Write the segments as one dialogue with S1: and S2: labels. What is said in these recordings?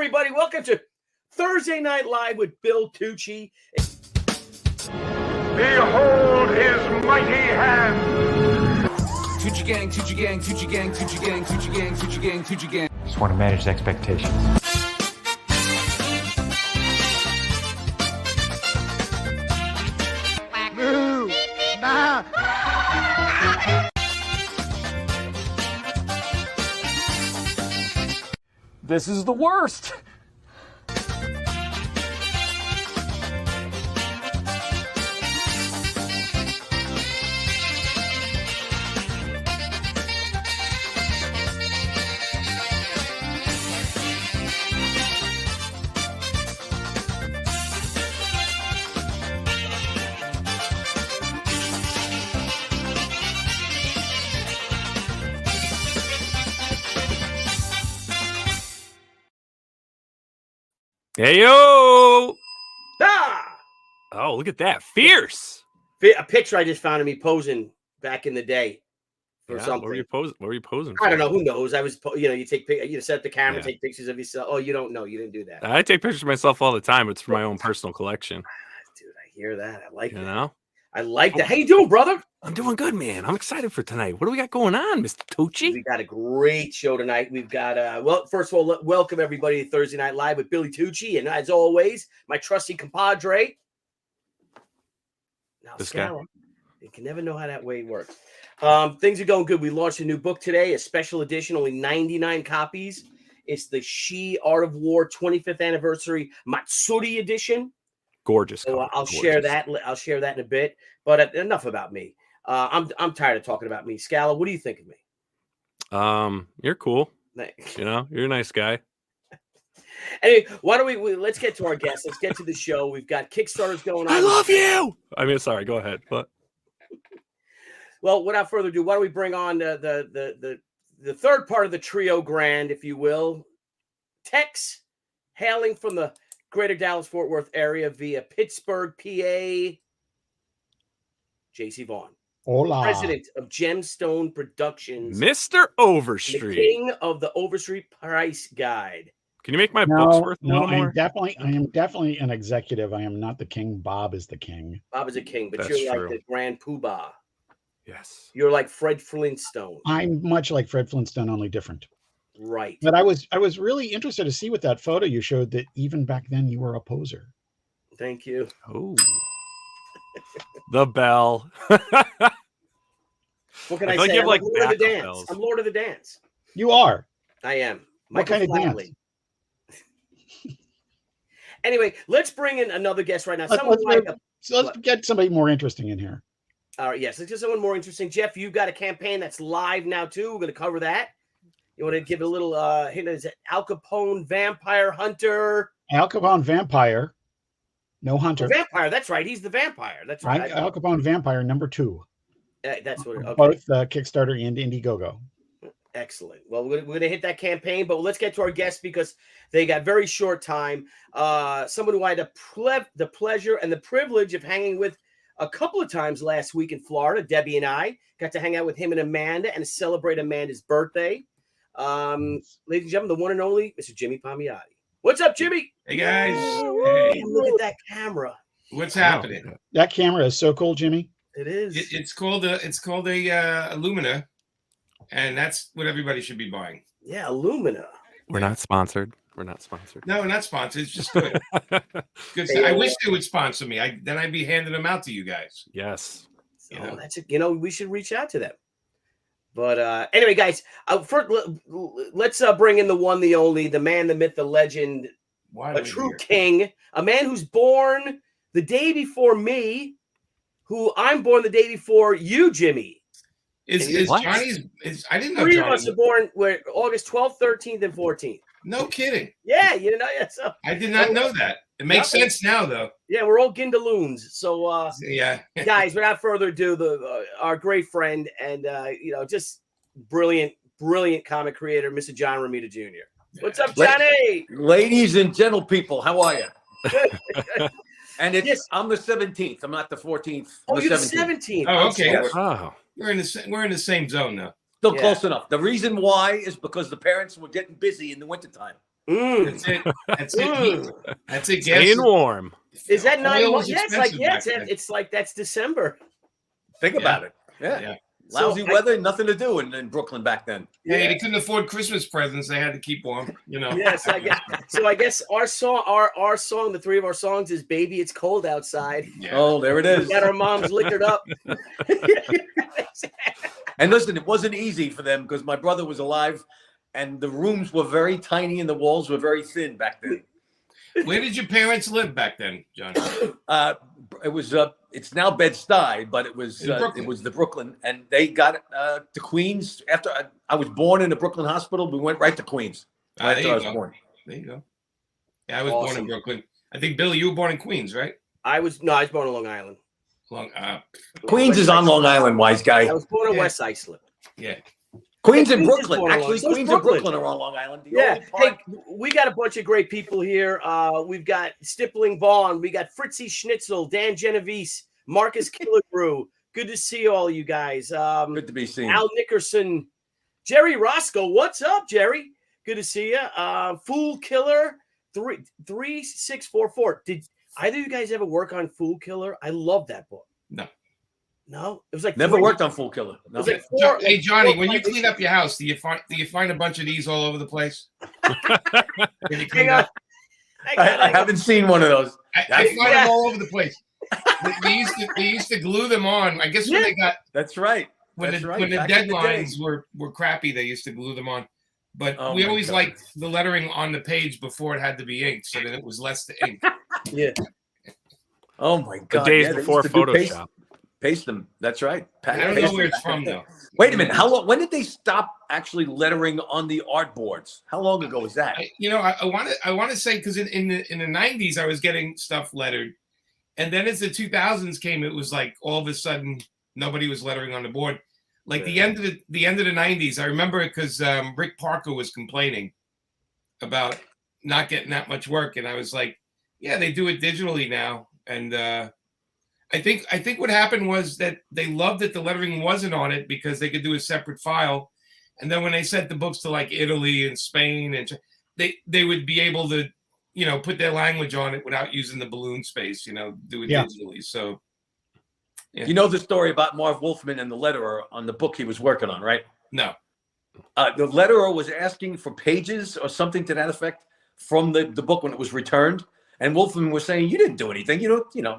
S1: everybody. Welcome to Thursday Night Live with Bill Tucci.
S2: Behold his mighty hand.
S3: Tucci gang, Tucci gang, Tucci gang, Tucci gang, Tucci gang, Tucci gang, Tucci gang.
S4: Just want to manage expectations.
S2: Move now.
S5: This is the worst.
S6: Hey, yo!
S1: Ah!
S6: Oh, look at that. Fierce.
S1: A picture I just found of me posing back in the day for something.
S6: What were you posing
S1: I don't know. Who knows? I was, you take, set up the camera, take pictures of yourself. Oh, you don't know. You didn't do that.
S6: I take pictures of myself all the time. It's for my own personal collection.
S1: Dude, I hear that. I like
S6: that.
S1: You
S6: know?
S1: I like that. How you doing, brother?
S6: I'm doing good, man. I'm excited for tonight. What do we got going on, Mr. Tucci?
S1: We got a great show tonight. We've got, well, first of all, welcome everybody to Thursday Night Live with Billy Tucci. And as always, my trusty compadre. Now,
S6: this
S1: Scala,
S6: guy.
S1: you can never know how that way works. Things are going good. We launched a new book today, a special edition, only 99 copies. It's the She Art of War 25th Anniversary Matsuri edition.
S6: Gorgeous.
S1: So I'll share that. I'll share that in a bit. But enough about me. I'm tired of talking about me. Scala, what do you think of me?
S6: You're cool.
S1: Thanks.
S6: You know, you're a nice guy.
S1: Anyway, why don't we let's get to our guests. Let's get to the show. We've got Kickstarters going on.
S6: I love you. I mean, sorry. Go ahead. But
S1: well, without further ado, why don't we bring on the third part of the trio grand, if you will, Tex, hailing from the Greater Dallas-Fort Worth area via Pittsburgh, PA. JC Vaughn.
S5: Hola.
S1: President of Gemstone Productions.
S6: Mr. Overstreet.
S1: The king of the Overstreet Price Guide.
S6: Can you make my books worth a little
S5: I
S6: more?
S5: am definitely an executive. I am not the king. Bob is the king.
S1: Bob is a king, but
S6: That's
S1: you're
S6: true.
S1: like the Grand Poobah.
S6: Yes.
S1: You're like Fred Flintstone.
S5: I'm much like Fred Flintstone, only different.
S1: Right.
S5: But I was really interested to see with that photo you showed that even back then you were a poser.
S1: Thank you.
S6: Oh. The bell.
S1: What can
S6: I
S1: I,
S6: feel like
S1: say?
S6: you have,
S1: I'm
S6: like,
S1: Lord of the
S6: backup
S1: Dance.
S6: bells.
S1: I'm Lord of the Dance.
S5: You are.
S1: I am.
S5: What kind of dance?
S1: Flatley. Anyway, let's bring in another guest right now.
S5: Let's get somebody more interesting in here.
S1: All right, yes, let's get someone more interesting. Jeff, you've got a campaign that's live now too. We're going to cover that. You want to give it a little hint? Is it Al Capone Vampire Hunter?
S5: Al Capone Vampire, no hunter.
S1: Vampire, that's right. He's the vampire. That's right.
S5: Al Capone Vampire #2.
S1: That's what. Okay.
S5: Both Kickstarter and Indiegogo.
S1: Excellent. Well, we're going to hit that campaign, but let's get to our guests because they got very short time. Someone who I had the pleasure and the privilege of hanging with a couple of times last week in Florida. Debbie and I got to hang out with him and Amanda and celebrate Amanda's birthday. Ladies and gentlemen, the one and only Mr. Jimmy Palmiotti. What's up, Jimmy?
S7: Hey guys.
S1: Hey, look at that camera.
S7: What's happening?
S5: That camera is so cool, Jimmy.
S1: It is.
S7: It's called a Illumina, and that's what everybody should be buying.
S1: Yeah, Illumina.
S6: We're not sponsored. We're not sponsored.
S7: No, not sponsored. It's just good. Good. I wish they would sponsor me. Then I'd be handing them out to you guys.
S6: Yes.
S1: So that's it. We should reach out to them. But anyway, guys, first, let's bring in the one, the only, the man, the myth, the legend, a true king, a man who's born the day before me, who I'm born the day before you, Jimmy.
S7: Is Johnny's? I didn't know.
S1: Three
S7: Johnny
S1: of us are born August 12th, 13th, and 14th.
S7: No kidding.
S1: Yeah, you know. Yeah, so,
S7: I did not know that. It makes sense now, though.
S1: Yeah, we're all Gindaloons. So,
S7: yeah,
S1: guys, without further ado, our great friend and just brilliant comic creator, Mr. John Romita Jr. What's up, Johnny?
S8: Ladies and gentle people, how are you? And it's
S1: Yes.
S8: I'm the 17th. I'm not the 14th.
S1: Oh, you're the 17th.
S7: Oh, okay.
S8: Yes.
S6: Oh.
S7: We're in the same zone now.
S8: Still
S1: Yeah.
S8: close enough. The reason why is because the parents were getting busy in the wintertime.
S7: That's it. That's it. That's it. Gas
S6: Staying warm.
S1: Is that 9
S7: Oil
S1: months?
S7: was
S1: Yeah, it's like
S7: expensive
S1: yeah,
S7: back then.
S1: it's like that's December.
S8: Think about it. Yeah.
S7: Yeah.
S8: Lousy
S1: So
S8: weather, nothing to do in Brooklyn back then.
S7: Hey, they couldn't afford Christmas presents. They had to keep warm. You know.
S1: Yes, I guess our song, the three of our songs is "Baby, It's Cold Outside."
S7: Yeah.
S8: Oh, there it is.
S1: We got our moms liquored up.
S8: And listen, it wasn't easy for them because my brother was alive and the rooms were very tiny and the walls were very thin back then.
S7: Where did your parents live back then, John?
S8: It was it's now Bed-Stuy, but it was the Brooklyn, and they got to Queens after I was born in the Brooklyn hospital. We went right to Queens
S7: There
S8: after
S7: you
S8: I was
S7: go.
S8: born.
S7: There you go. Yeah, I was born in Brooklyn. I think Billy, you were born in Queens, right?
S1: I was born on Long Island.
S8: Queens is on Long Island, wise guy.
S1: I was born in West Islip.
S7: Yeah.
S8: Queens and
S1: Queens is
S8: Brooklyn.
S1: born on
S8: Actually,
S1: Long- so is
S8: Queens and
S1: Brooklyn.
S8: Brooklyn are on Long Island. The
S1: Yeah.
S8: only part-
S1: Hey, we got a bunch of great people here. We've got Stippling Vaughn. We got Fritzy Schnitzel, Dan Genovese, Marcus Killebrew. Good to see all you guys.
S8: Good to be seen.
S1: Al Nickerson, Jerry Roscoe. What's up, Jerry? Good to see you. Fool Killer 3644. Did either of you guys ever work on Fool Killer? I love that book. No, it was like
S8: Never worked on Fool Killer. No.
S1: It was like
S7: Hey Johnny, when you
S1: four-
S7: clean up your house, do you find a bunch of these all over the place? When you
S1: Hang
S7: clean
S1: on.
S7: up?
S8: I haven't seen one of those.
S7: I find them all over the place. They used to glue them on. I guess when they got
S8: That's right.
S7: when
S8: That's
S7: the
S8: right.
S7: when the
S8: Back in the day.
S7: deadlines were crappy, they used to glue them on. But
S8: Oh
S7: we
S8: my
S7: always
S8: God.
S7: liked the lettering on the page before it had to be inked, so that it was less to ink.
S1: Yeah.
S8: Oh my
S6: The
S8: God.
S6: days
S8: yeah, they
S6: before
S8: used to do
S6: Photoshop.
S8: Paste them. That's right.
S7: I don't know where it's from though.
S8: Wait a minute. How long? When did they stop actually lettering on the art boards? How long ago was that?
S7: I want to say because in the 90s I was getting stuff lettered, and then as the 2000s came, it was like all of a sudden nobody was lettering on the board. Like the end of the 90s, I remember it because Rick Parker was complaining about not getting that much work, and I was like, yeah, they do it digitally now, and I think what happened was that they loved that the lettering wasn't on it because they could do a separate file, and then when they sent the books to like Italy and Spain, and they would be able to, put their language on it without using the balloon space, do it digitally. So, yeah.
S8: You know the story about Marv Wolfman and the letterer on the book he was working on, right?
S7: No.
S8: The letterer was asking for pages or something to that effect from the book when it was returned. And Wolfman was saying, you didn't do anything,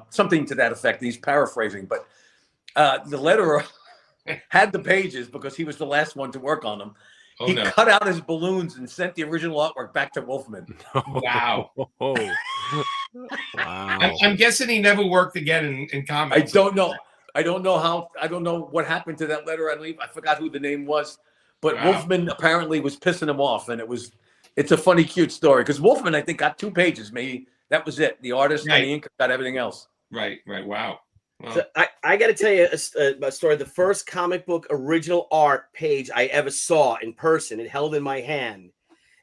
S8: something to that effect. He's paraphrasing, but the letterer had the pages because he was the last one to work on them.
S7: Oh,
S8: he
S7: no.
S8: cut out his balloons and sent the original artwork back to Wolfman.
S7: Wow.
S6: Wow.
S7: I'm guessing he never worked again in
S8: I
S7: comics.
S8: don't know. I don't know what happened to that letter. I forgot who the name was, but
S7: Wow.
S8: Wolfman apparently was pissing him off, and it's a funny, cute story because Wolfman, I think, got 2 pages. Maybe that was it. The artist
S7: Right.
S8: and the inker got everything else.
S7: Right. Wow.
S1: So I got to tell you a story. The first comic book original art page I ever saw in person, it held in my hand.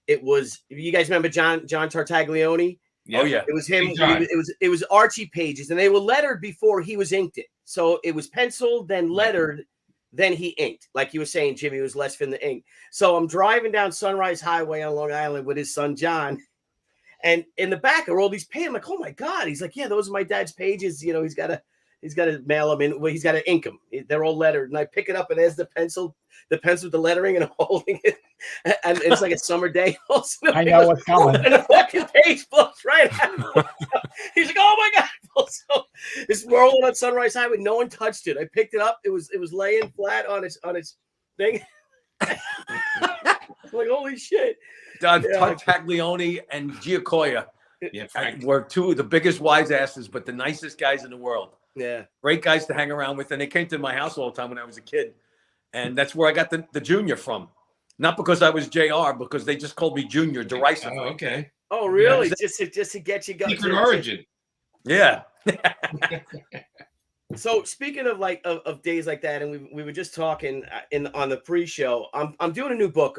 S1: It was, you guys remember John Tartaglione?
S8: Oh yeah,
S1: It was him.
S7: Big John.
S1: It was Archie pages, and they were lettered before he was inked it. So it was penciled, then lettered, then he inked. Like you were saying, Jimmy, it was less than the ink. So I'm driving down Sunrise Highway on Long Island with his son John, and in the back are all these pages. I'm like, oh my God. He's like, yeah, those are my dad's pages. He's got to mail them in. Well, he's got to ink them. They're all lettered. And I pick it up, and there's the pencil with the lettering, and I'm holding it. And it's like a summer day.
S5: I know what's coming.
S1: And the fucking page blows right out. He's like, oh my God. So it's rolling on Sunrise Highway. No one touched it. I picked it up. It was laying flat on its thing. I'm like, holy shit.
S8: Tartaglione and Giacoya
S7: Yeah, Frank.
S8: were 2 of the biggest wise asses, but the nicest guys in the world.
S1: Yeah.
S8: Great guys to hang around with, and they came to my house all the time when I was a kid, and that's where I got the Junior from. Not because I was JR, because they just called me Junior derisively.
S7: Oh, okay.
S1: Oh, really?
S8: Yeah.
S1: Just to get you going.
S7: Secret origin.
S8: Yeah.
S1: So speaking of of days like that, and we were just talking on the pre-show. I'm doing a new book.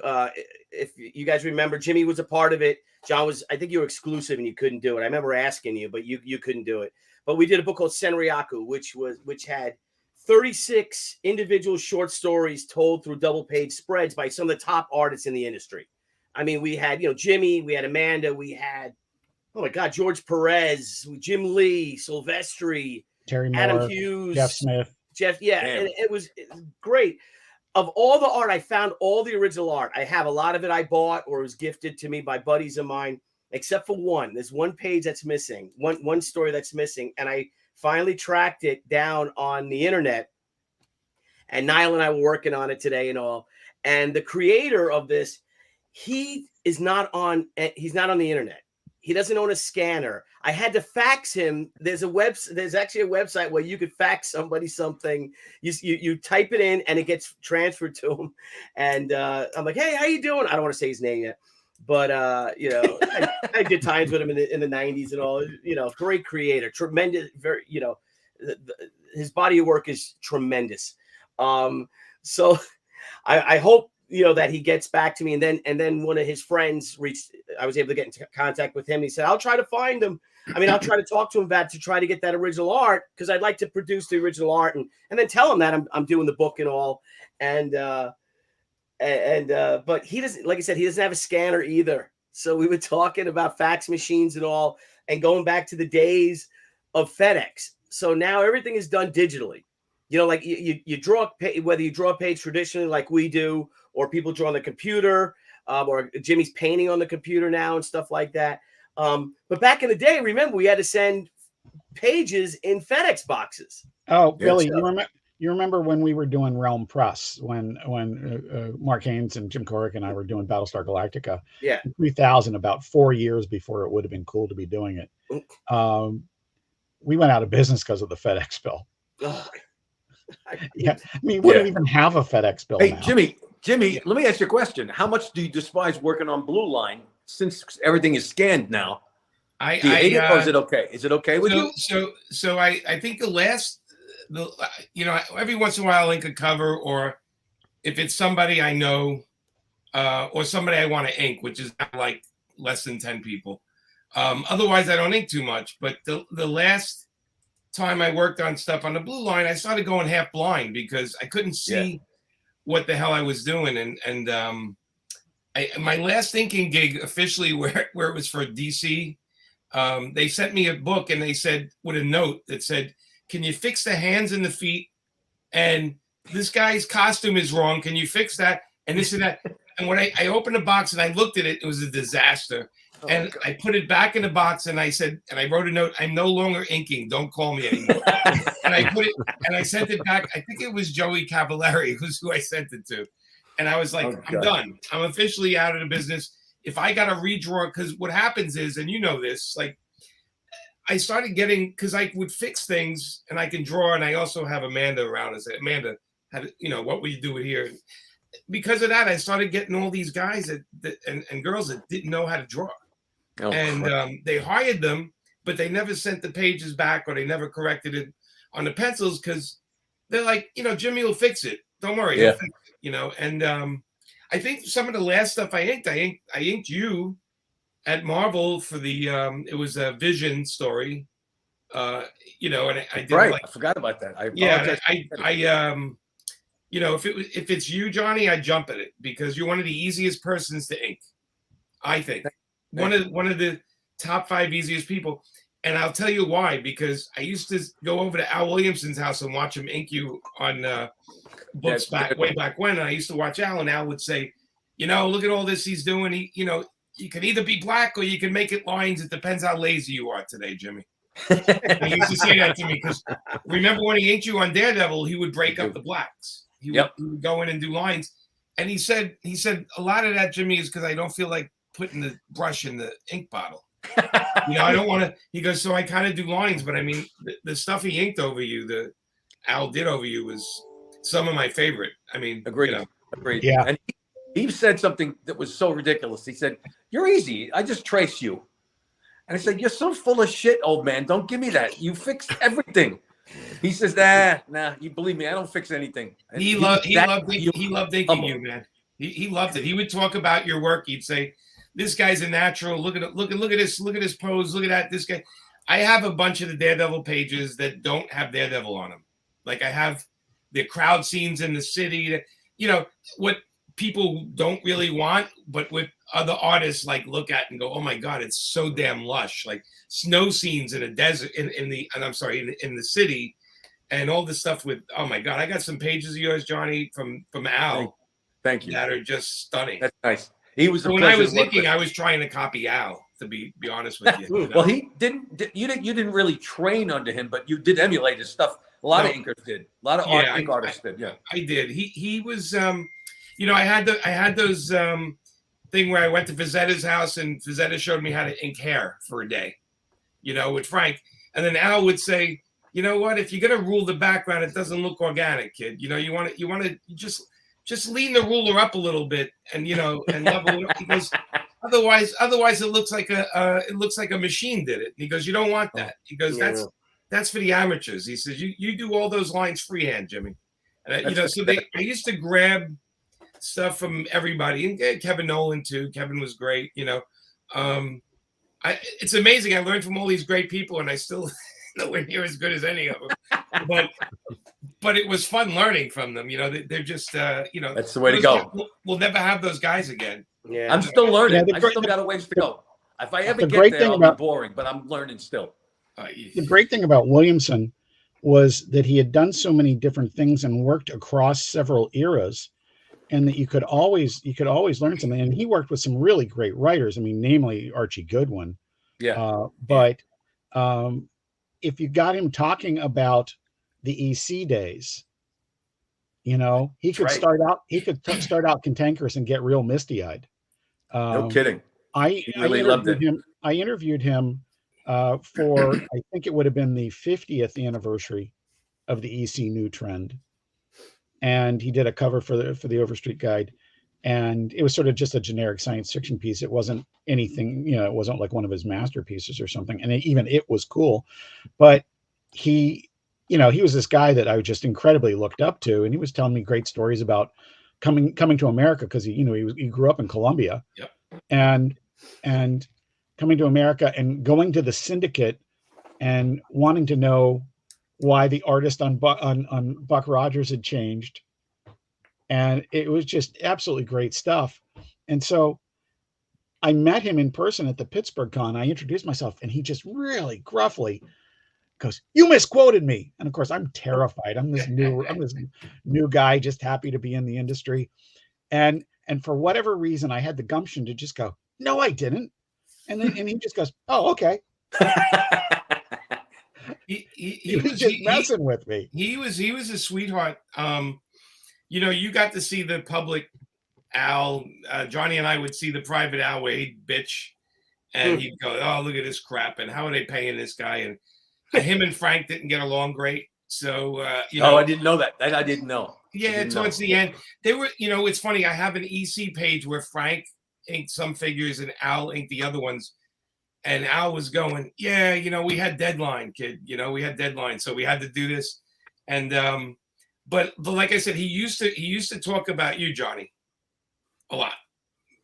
S1: If you guys remember, Jimmy was a part of it. John was. I think you were exclusive and you couldn't do it. I remember asking you, but you couldn't do it. But we did a book called Senryaku, which had 36 individual short stories told through double-page spreads by some of the top artists in the industry. I mean, we had, Jimmy, we had Amanda, we had, oh my God, George Perez, Jim Lee, Silvestri,
S5: Terry
S1: Adam
S5: Moore,
S1: Hughes,
S5: Jeff Smith.
S1: Yeah,
S8: Damn.
S1: it was great. Of all the art, I found all the original art. I have a lot of it I bought or was gifted to me by buddies of mine, except for one. There's one page that's missing, one story that's missing, and I finally tracked it down on the internet. And Niall and I were working on it today and all. And the creator of this, he's not on the internet. He doesn't own a scanner. I had to fax him. There's actually a website where you could fax somebody something. You type it in and it gets transferred to him. And I'm like, hey, how you doing? I don't want to say his name yet, but I did times with him in the 90s and all. Great creator, tremendous. Very, his body of work is tremendous. So I hope that he gets back to me, and then one of his friends I was able to get into contact with him. He said, I'll try to find him. I'll try to talk to him to try to get that original art, because I'd like to produce the original art and then tell him that I'm doing the book and all. But he doesn't, like I said, he doesn't have a scanner either. So we were talking about fax machines and all, and going back to the days of FedEx. So now everything is done digitally. Like you draw, whether you draw a page traditionally like we do, or people draw on the computer, or Jimmy's painting on the computer now and stuff like that. But back in the day, remember, we had to send pages in FedEx boxes.
S5: Oh, Billy, you remember when we were doing Realm Press, when Mark Haynes and Jim Corrick and I were doing Battlestar Galactica?
S1: Yeah.
S5: In 2000, about 4 years before it would have been cool to be doing it. We went out of business because of the FedEx bill.
S1: Oh.
S5: Yeah, we don't even have a FedEx bill now.
S8: Jimmy, let me ask you a question. How much do you despise working on Blue Line since everything is scanned now? Do you hate it, or is it okay? Is it okay with you?
S7: So I think every once in a while I'll ink a cover, or if it's somebody I know, or somebody I want to ink, which is like less than 10 people. Otherwise, I don't ink too much. But the last time I worked on stuff on the Blue Line, I started going half blind because I couldn't see what the hell I was doing. And my last inking gig officially, where it was for DC, they sent me a book, and they said, with a note that said, can you fix the hands and the feet? And this guy's costume is wrong. Can you fix that? And this and that. And when I opened the box and I looked at it, it was a disaster. And I put it back in the box, and I said, and I wrote a note, I'm no longer inking. Don't call me anymore. And I put it, and I sent it back. I think it was Joey Cavallari was who I sent it to. And I was like, I'm done. I'm officially out of the business. If I got to redraw, because what happens is, and you know this, like I started getting, because I would fix things and I can draw, and I also have Amanda around and say, Amanda, what will you do with here? Because of that, I started getting all these guys and girls that didn't know how to draw. They hired them, but they never sent the pages back, or they never corrected it on the pencils, because they're like, Jimmy will fix it. Don't worry, he'll fix it, And I think some of the last stuff I inked you at Marvel for the it was a Vision story, and I did
S8: I forgot about that. I apologize. If it's you, Johnny, I jump at it, because you're one of the easiest persons to ink. I think one of the top 5 easiest people, and I'll tell you why. Because I used to go over to Al Williamson's house and watch him ink you on books way back when. And I used to watch Al, and Al would say, look at all this he's doing. You can either be black or you can make it lines. It depends how lazy you are today, Jimmy. He used to say that to me, because remember when he inked you on Daredevil, he would break up the blacks. He would go in and do lines. And he said a lot of that, Jimmy, is because I don't feel like putting the brush in the ink bottle. I don't want to. He goes, so I kind of do lines, but I mean, the stuff he inked over you, the Al did over you, was some of my favorite. I mean, agreed.
S5: Yeah.
S8: And he said something that was so ridiculous. He said, "You're easy. I just trace you." And I said, "You're so full of shit, old man. Don't give me that. You fix everything." He says, "Nah. You believe me? I don't fix anything." And
S7: he loved inking you, man. He loved it. He would talk about your work. He'd say, "This guy's a natural. Look at this. Look at his pose. Look at that. This guy." I have a bunch of the Daredevil pages that don't have Daredevil on them. Like I have the crowd scenes in the city. What people don't really want, but with other artists like look at and go, oh my God, it's so damn lush. Like snow scenes in a desert in the city, and all this stuff with, oh my God, I got some pages of yours, Johnny, from Al.
S8: Thank you.
S7: That are just stunning.
S8: That's nice. He was.
S7: When I was thinking, I was trying to copy Al. To be honest with you. You know?
S8: Well, he didn't. You didn't really train under him, but you did emulate his stuff. A lot of inkers did. A lot of ink artists did. Yeah,
S7: I did. He was. You know, I had those thing where I went to Fazetta's house and Fazetta showed me how to ink hair for a day. You know, with Frank, and then Al would say, you know what? If you're gonna rule the background, it doesn't look organic, kid. You know, you want to just lean the ruler up a little bit, and you know, and level it up, because otherwise it looks like a machine did it. He goes, you don't want that. He goes, that's for the amateurs. He says, you do all those lines freehand, Jimmy. And you know, so I used to grab stuff from everybody, and Kevin Nolan too. Kevin was great. You know, it's amazing. I learned from all these great people, and I still nowhere near as good as any of them. But it was fun learning from them. You know, they're just you know,
S8: that's the way to go.
S7: We'll never have those guys again.
S1: Yeah,
S8: I'm still learning.
S5: Yeah,
S8: I still got a ways to go. If I ever
S5: the
S8: get
S5: great
S8: there,
S5: thing
S8: I'll
S5: about-
S8: be boring, but I'm learning still.
S5: The great thing about Williamson was that he had done so many different things and worked across several eras, and that you could always learn something. And he worked with some really great writers. I mean, namely Archie Goodwin.
S8: Yeah.
S5: But if you got him talking about the EC days, you know, he could start out cantankerous and get real misty-eyed.
S8: No kidding.
S5: I interviewed him for, I think it would have been the 50th anniversary of the EC New Trend, and he did a cover for the Overstreet Guide, and it was sort of just a generic science fiction piece. It wasn't anything, you know, it wasn't like one of his masterpieces or something, and even it was cool, but he, you know, he was this guy that I just incredibly looked up to, and he was telling me great stories about coming to America, because he grew up in Colombia.
S7: Yep.
S5: and coming to America and going to the syndicate and wanting to know why the artist on Buck Rogers had changed, and it was just absolutely great stuff. And so I met him in person at the Pittsburgh Con. I introduced myself, and he just really gruffly goes, "You misquoted me." And of course, I'm terrified. I'm this new guy, just happy to be in the industry. And for whatever reason, I had the gumption to just go, "No, I didn't." And he just goes, "Oh, okay." He was just messing with me.
S7: He was a sweetheart. You know, you got to see the public Al. Johnny and I would see the private Al where he'd bitch, and he'd go, "Oh, look at this crap, and how are they paying this guy?" And him and Frank didn't get along great. So you know,
S8: I didn't know that. I didn't know.
S7: Yeah, towards the end, they were. You know, it's funny. I have an EC page where Frank inked some figures and Al inked the other ones. And Al was going, "Yeah, you know, we had deadline, kid. You know, we had deadline, so we had to do this." And but like I said, he used to talk about you, Johnny, a lot.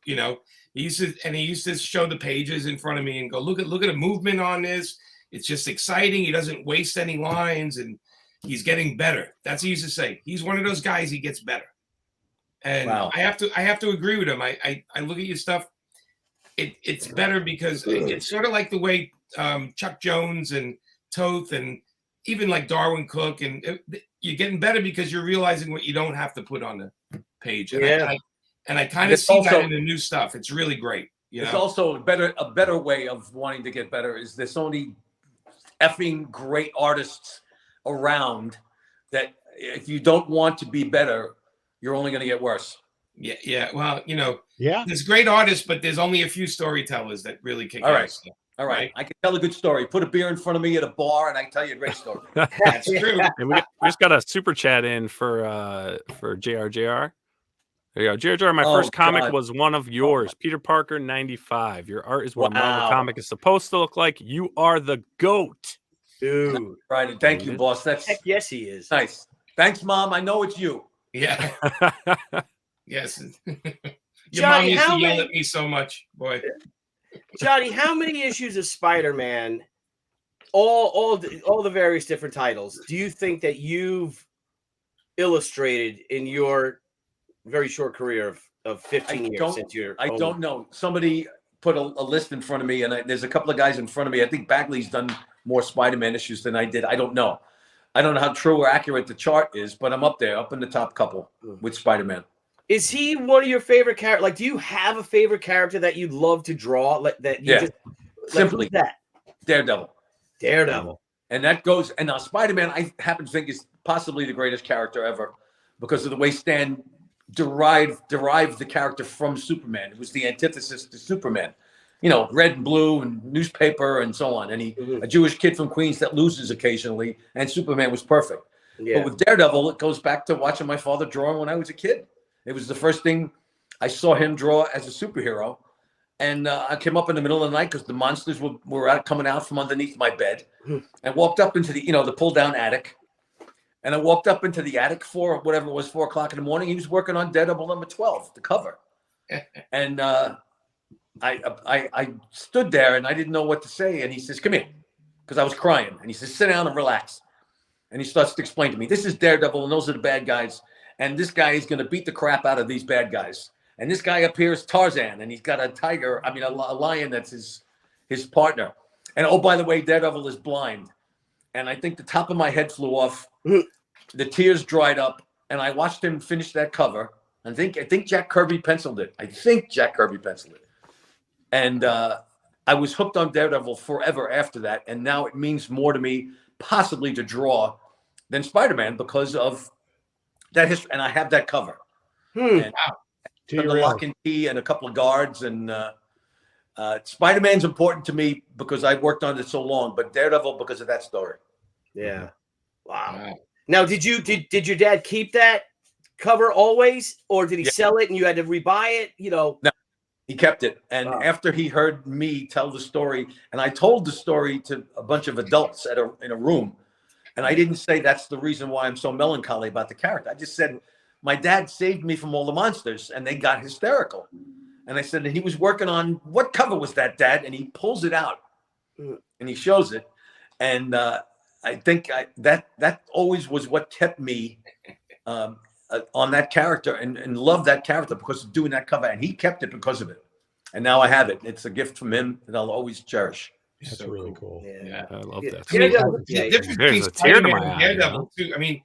S7: You know, he used to show the pages in front of me and go, look at the movement on this. It's just exciting. He doesn't waste any lines, and he's getting better. That's what he used to say. He's one of those guys. He gets better. And wow. I have to agree with him. I look at your stuff. It's better because it's sort of like the way Chuck Jones and Toth and even like Darwin Cook, and you're getting better because you're realizing what you don't have to put on the page. And I kind of see also, that in the new stuff. It's really great. You know?
S8: It's also a better way of wanting to get better is there's so many effing great artists around that if you don't want to be better, you're only going to get worse.
S7: Yeah. Well, you know, there's great artists, but there's only a few storytellers that really kick ass.
S8: All right. I can tell a good story. Put a beer in front of me at a bar, and I can tell you a great story.
S7: That's true.
S6: And we just got a super chat in for JR. There you go. JR, my first comic was one of yours. Peter Parker, 95. Your art is what a Marvel comic is supposed to look like. You are the GOAT.
S1: Dude.
S8: Right. Thank you, boss. Heck
S1: yes, he is.
S8: Nice. Thanks, Mom. I know it's you.
S7: Yeah. Yes. Your
S1: Johnny,
S7: mom used to yell at me so much, boy.
S1: Johnny, how many issues of Spider-Man, all the various different titles, do you think that you've illustrated in your very short career of 15 years since you're.
S8: I don't know. Somebody put a list in front of me, and there's a couple of guys in front of me. I think Bagley's done more Spider-Man issues than I did. I don't know. I don't know how true or accurate the chart is, but I'm up there, up in the top couple with Spider-Man.
S1: Is he one of your favorite characters? Like, do you have a favorite character that you'd love to draw? Like that you just
S8: simply
S1: who's that
S8: Daredevil. And that goes, and now Spider-Man, I happen to think is possibly the greatest character ever because of the way Stan derived the character from Superman. It was the antithesis to Superman, you know, red and blue and newspaper and so on. And a Jewish kid from Queens that loses occasionally, and Superman was perfect. But with Daredevil, it goes back to watching my father draw when I was a kid. It was the first thing I saw him draw as a superhero. And I came up in the middle of the night because the monsters were coming out from underneath my bed, and walked up into the pull down attic. And I walked up into the attic 4 o'clock in the morning. He was working on Daredevil number 12, the cover. And I stood there and I didn't know what to say. And he says, "Come here," because I was crying. And he says, "Sit down and relax." And he starts to explain to me, "This is Daredevil, and those are the bad guys. And this guy is going to beat the crap out of these bad guys. And this guy up here is Tarzan, and he's got a lion that's his partner. And oh, by the way, Daredevil is blind." And I think the top of my head flew off. The tears dried up, and I watched him finish that cover. I think Jack Kirby penciled it. And I was hooked on Daredevil forever after that. And now it means more to me, possibly to draw, than Spider-Man because of that history. And I have that cover. And the lock and key and a couple of guards. And Spider-Man's important to me because I worked on it so long, but Daredevil because of that story.
S1: Yeah. Wow. Now, did your dad keep that cover always, or did he sell it and you had to rebuy it? You know,
S8: no, he kept it. And after he heard me tell the story, and I told the story to a bunch of adults in a room, and I didn't say that's the reason why I'm so melancholy about the character. I just said my dad saved me from all the monsters, and they got hysterical. And I said, he was working on, what cover was that, Dad? And he pulls it out and he shows it. And I think that always was what kept me on that character and loved that character because of doing that cover. And he kept it because of it. And now I have it. It's a gift from him that I'll always cherish.
S5: That's so really cool.
S6: Yeah, I love that.
S7: The difference between
S6: There's a tear to
S7: Spider-Man
S6: my
S7: and
S6: eye.
S7: Daredevil, too. I mean,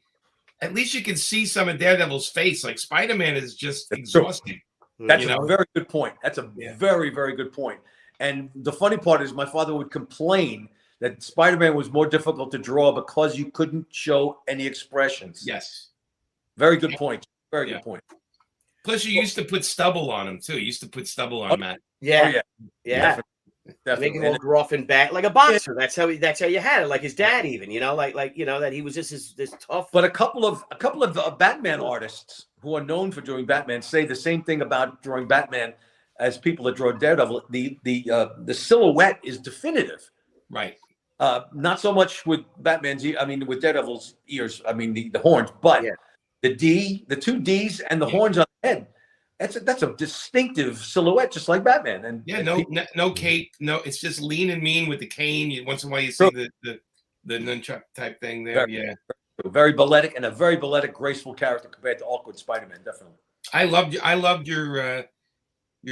S7: at least you can see some of Daredevil's face. Like Spider-Man is just exhausting.
S8: That's a very good point. That's a very, very good point. And the funny part is my father would complain that Spider-Man was more difficult to draw because you couldn't show any expressions.
S7: Yes.
S8: Very good point. Very good point.
S7: Plus, you used to put stubble on him, too. You used to put stubble on Matt.
S1: Yeah.
S8: Definitely.
S1: Make him all gruff and back like a boxer. That's how you had it. Like his dad, even, like that he was just this tough.
S8: But a couple of Batman artists who are known for drawing Batman say the same thing about drawing Batman as people that draw Daredevil. The silhouette is definitive,
S7: right?
S8: Not so much with with Daredevil's ears. The horns, but the two D's and the horns on the head. That's a distinctive silhouette, just like Batman. And
S7: no cape, no. It's just lean and mean with the cane. Once in a while, you see the nunchuck type thing there.
S8: Very balletic and a very balletic, graceful character compared to awkward Spider-Man. Definitely.
S7: I loved your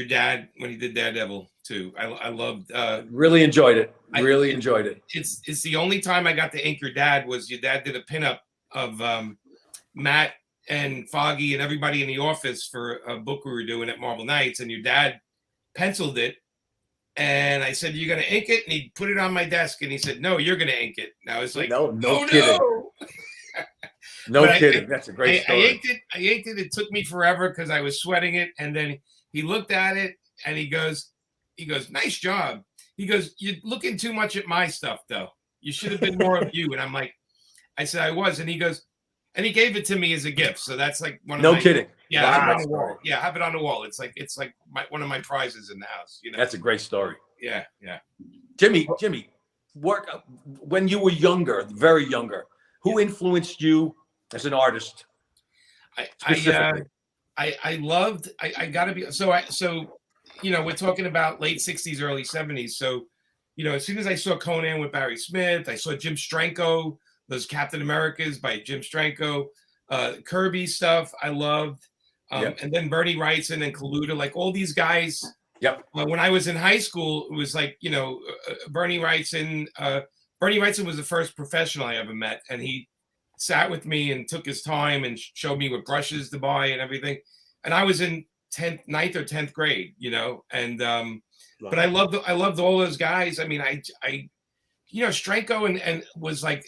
S7: dad when he did Daredevil too. I loved.
S8: Really enjoyed it. Enjoyed it.
S7: It's the only time I got to ink your dad was your dad did a pinup of Matt and Foggy and everybody in the office for a book we were doing at Marvel Nights, and your dad penciled it. And I said, "You're gonna ink it?" And he put it on my desk, and he said, "No, you're gonna ink it." And I was like,
S8: "No kidding, no kidding." That's a great story.
S7: I inked it. It took me forever because I was sweating it. And then he looked at it and he goes, "Nice job." He goes, "You're looking too much at my stuff, though. You should have been more of you." And I'm like, I said, "I was." And he goes. And he gave it to me as a gift, so that's like one of
S8: no kidding.
S7: Yeah, wow. Have it on the wall. Yeah, have it on the wall. It's like one of my prizes in the house.
S8: That's a great story.
S7: Yeah.
S8: Jimmy, work when you were younger, very younger. Who influenced you as an artist?
S7: I gotta be so we're talking about late 60s, early 70s. So as soon as I saw Conan with Barry Smith, I saw Jim Stranko. Those Captain Americas by Jim Stranko, Kirby stuff I loved. And then Bernie Wrightson and Kaluta, like all these guys.
S8: Yep.
S7: When I was in high school, it was like, Bernie Wrightson. Bernie Wrightson was the first professional I ever met, and he sat with me and took his time and showed me what brushes to buy and everything. And I was in 9th or 10th grade, and but I loved all those guys. I mean, I Stranko and was like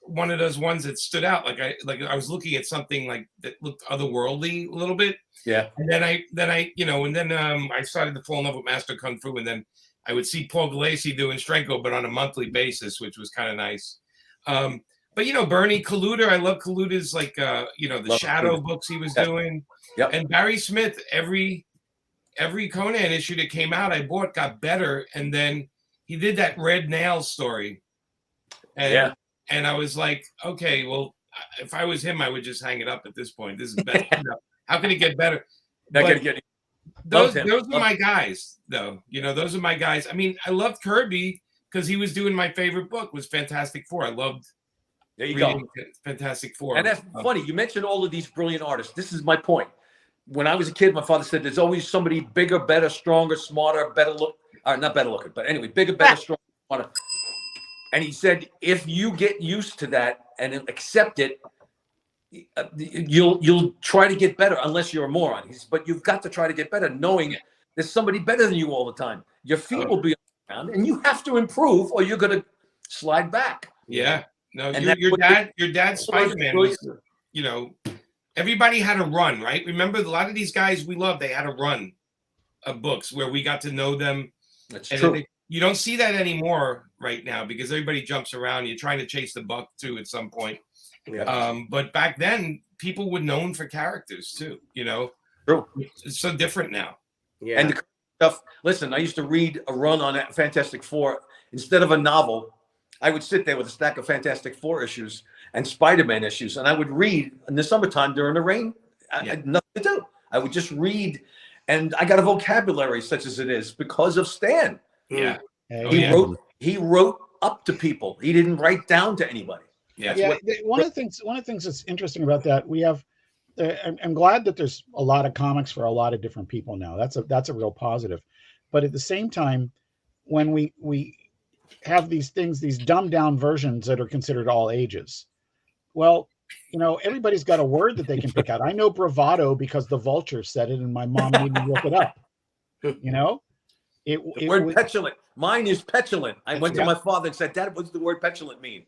S7: one of those ones that stood out. Like I was looking at something like that looked otherworldly a little bit.
S8: Yeah.
S7: And then I I started to fall in love with Master Kung Fu, and then I would see Paul Galassi doing Stranko, but on a monthly basis, which was kind of nice. But Bernie Kaluta, I love Kaluta's like the
S8: Love
S7: Shadow
S8: Kaluta.
S7: books he was
S8: Yeah.
S7: doing.
S8: Yep.
S7: And Barry Smith, every Conan issue that came out, I bought, got better, and then he did that Red Nails story. And and I was like, okay, well, if I was him, I would just hang it up at this point. This is better. How can it get better?
S8: Not
S7: But
S8: gonna get
S7: those
S8: him.
S7: are my guys, though. Those are my guys. I mean, I loved Kirby because he was doing my favorite book was Fantastic Four. I loved
S8: There you go.
S7: reading Fantastic Four.
S8: And that's funny. You mentioned all of these brilliant artists. This is my point. When I was a kid, my father said there's always somebody bigger, better, stronger, smarter, better look, or not better looking, but anyway, bigger, better, stronger, smarter. And he said, if you get used to that and accept it, you'll try to get better unless you're a moron. But you've got to try to get better, knowing there's somebody better than you all the time. Your feet will be around, and you have to improve, or you're going to slide back.
S7: Yeah. No,
S8: And
S7: your
S8: that's
S7: dad Spider-Man was, everybody had a run, right? Remember, a lot of these guys we love, they had a run of books where we got to know them.
S8: That's
S7: And
S8: true.
S7: you don't see that anymore right now because everybody jumps around. You're trying to chase the buck too at some point.
S8: Yeah.
S7: But back then, people were known for characters too.
S8: True.
S7: It's so different now.
S1: Yeah.
S8: And the stuff. Listen, I used to read a run on Fantastic Four instead of a novel. I would sit there with a stack of Fantastic Four issues and Spider-Man issues, and I would read in the summertime during the rain. I had nothing to do. I would just read, and I got a vocabulary such as it is because of Stan.
S7: Yeah.
S8: He wrote up to people. He didn't write down to anybody.
S7: Yeah.
S5: One of the things that's interesting about that, we have. I'm glad that there's a lot of comics for a lot of different people now. That's a real positive. But at the same time, when we have these things, these dumbed down versions that are considered all ages, well, everybody's got a word that they can pick out. I know bravado because the Vulture said it, and my mom made me look it up.
S8: The word petulant. Mine is petulant. I went to my father and said, Dad, what's the word petulant mean?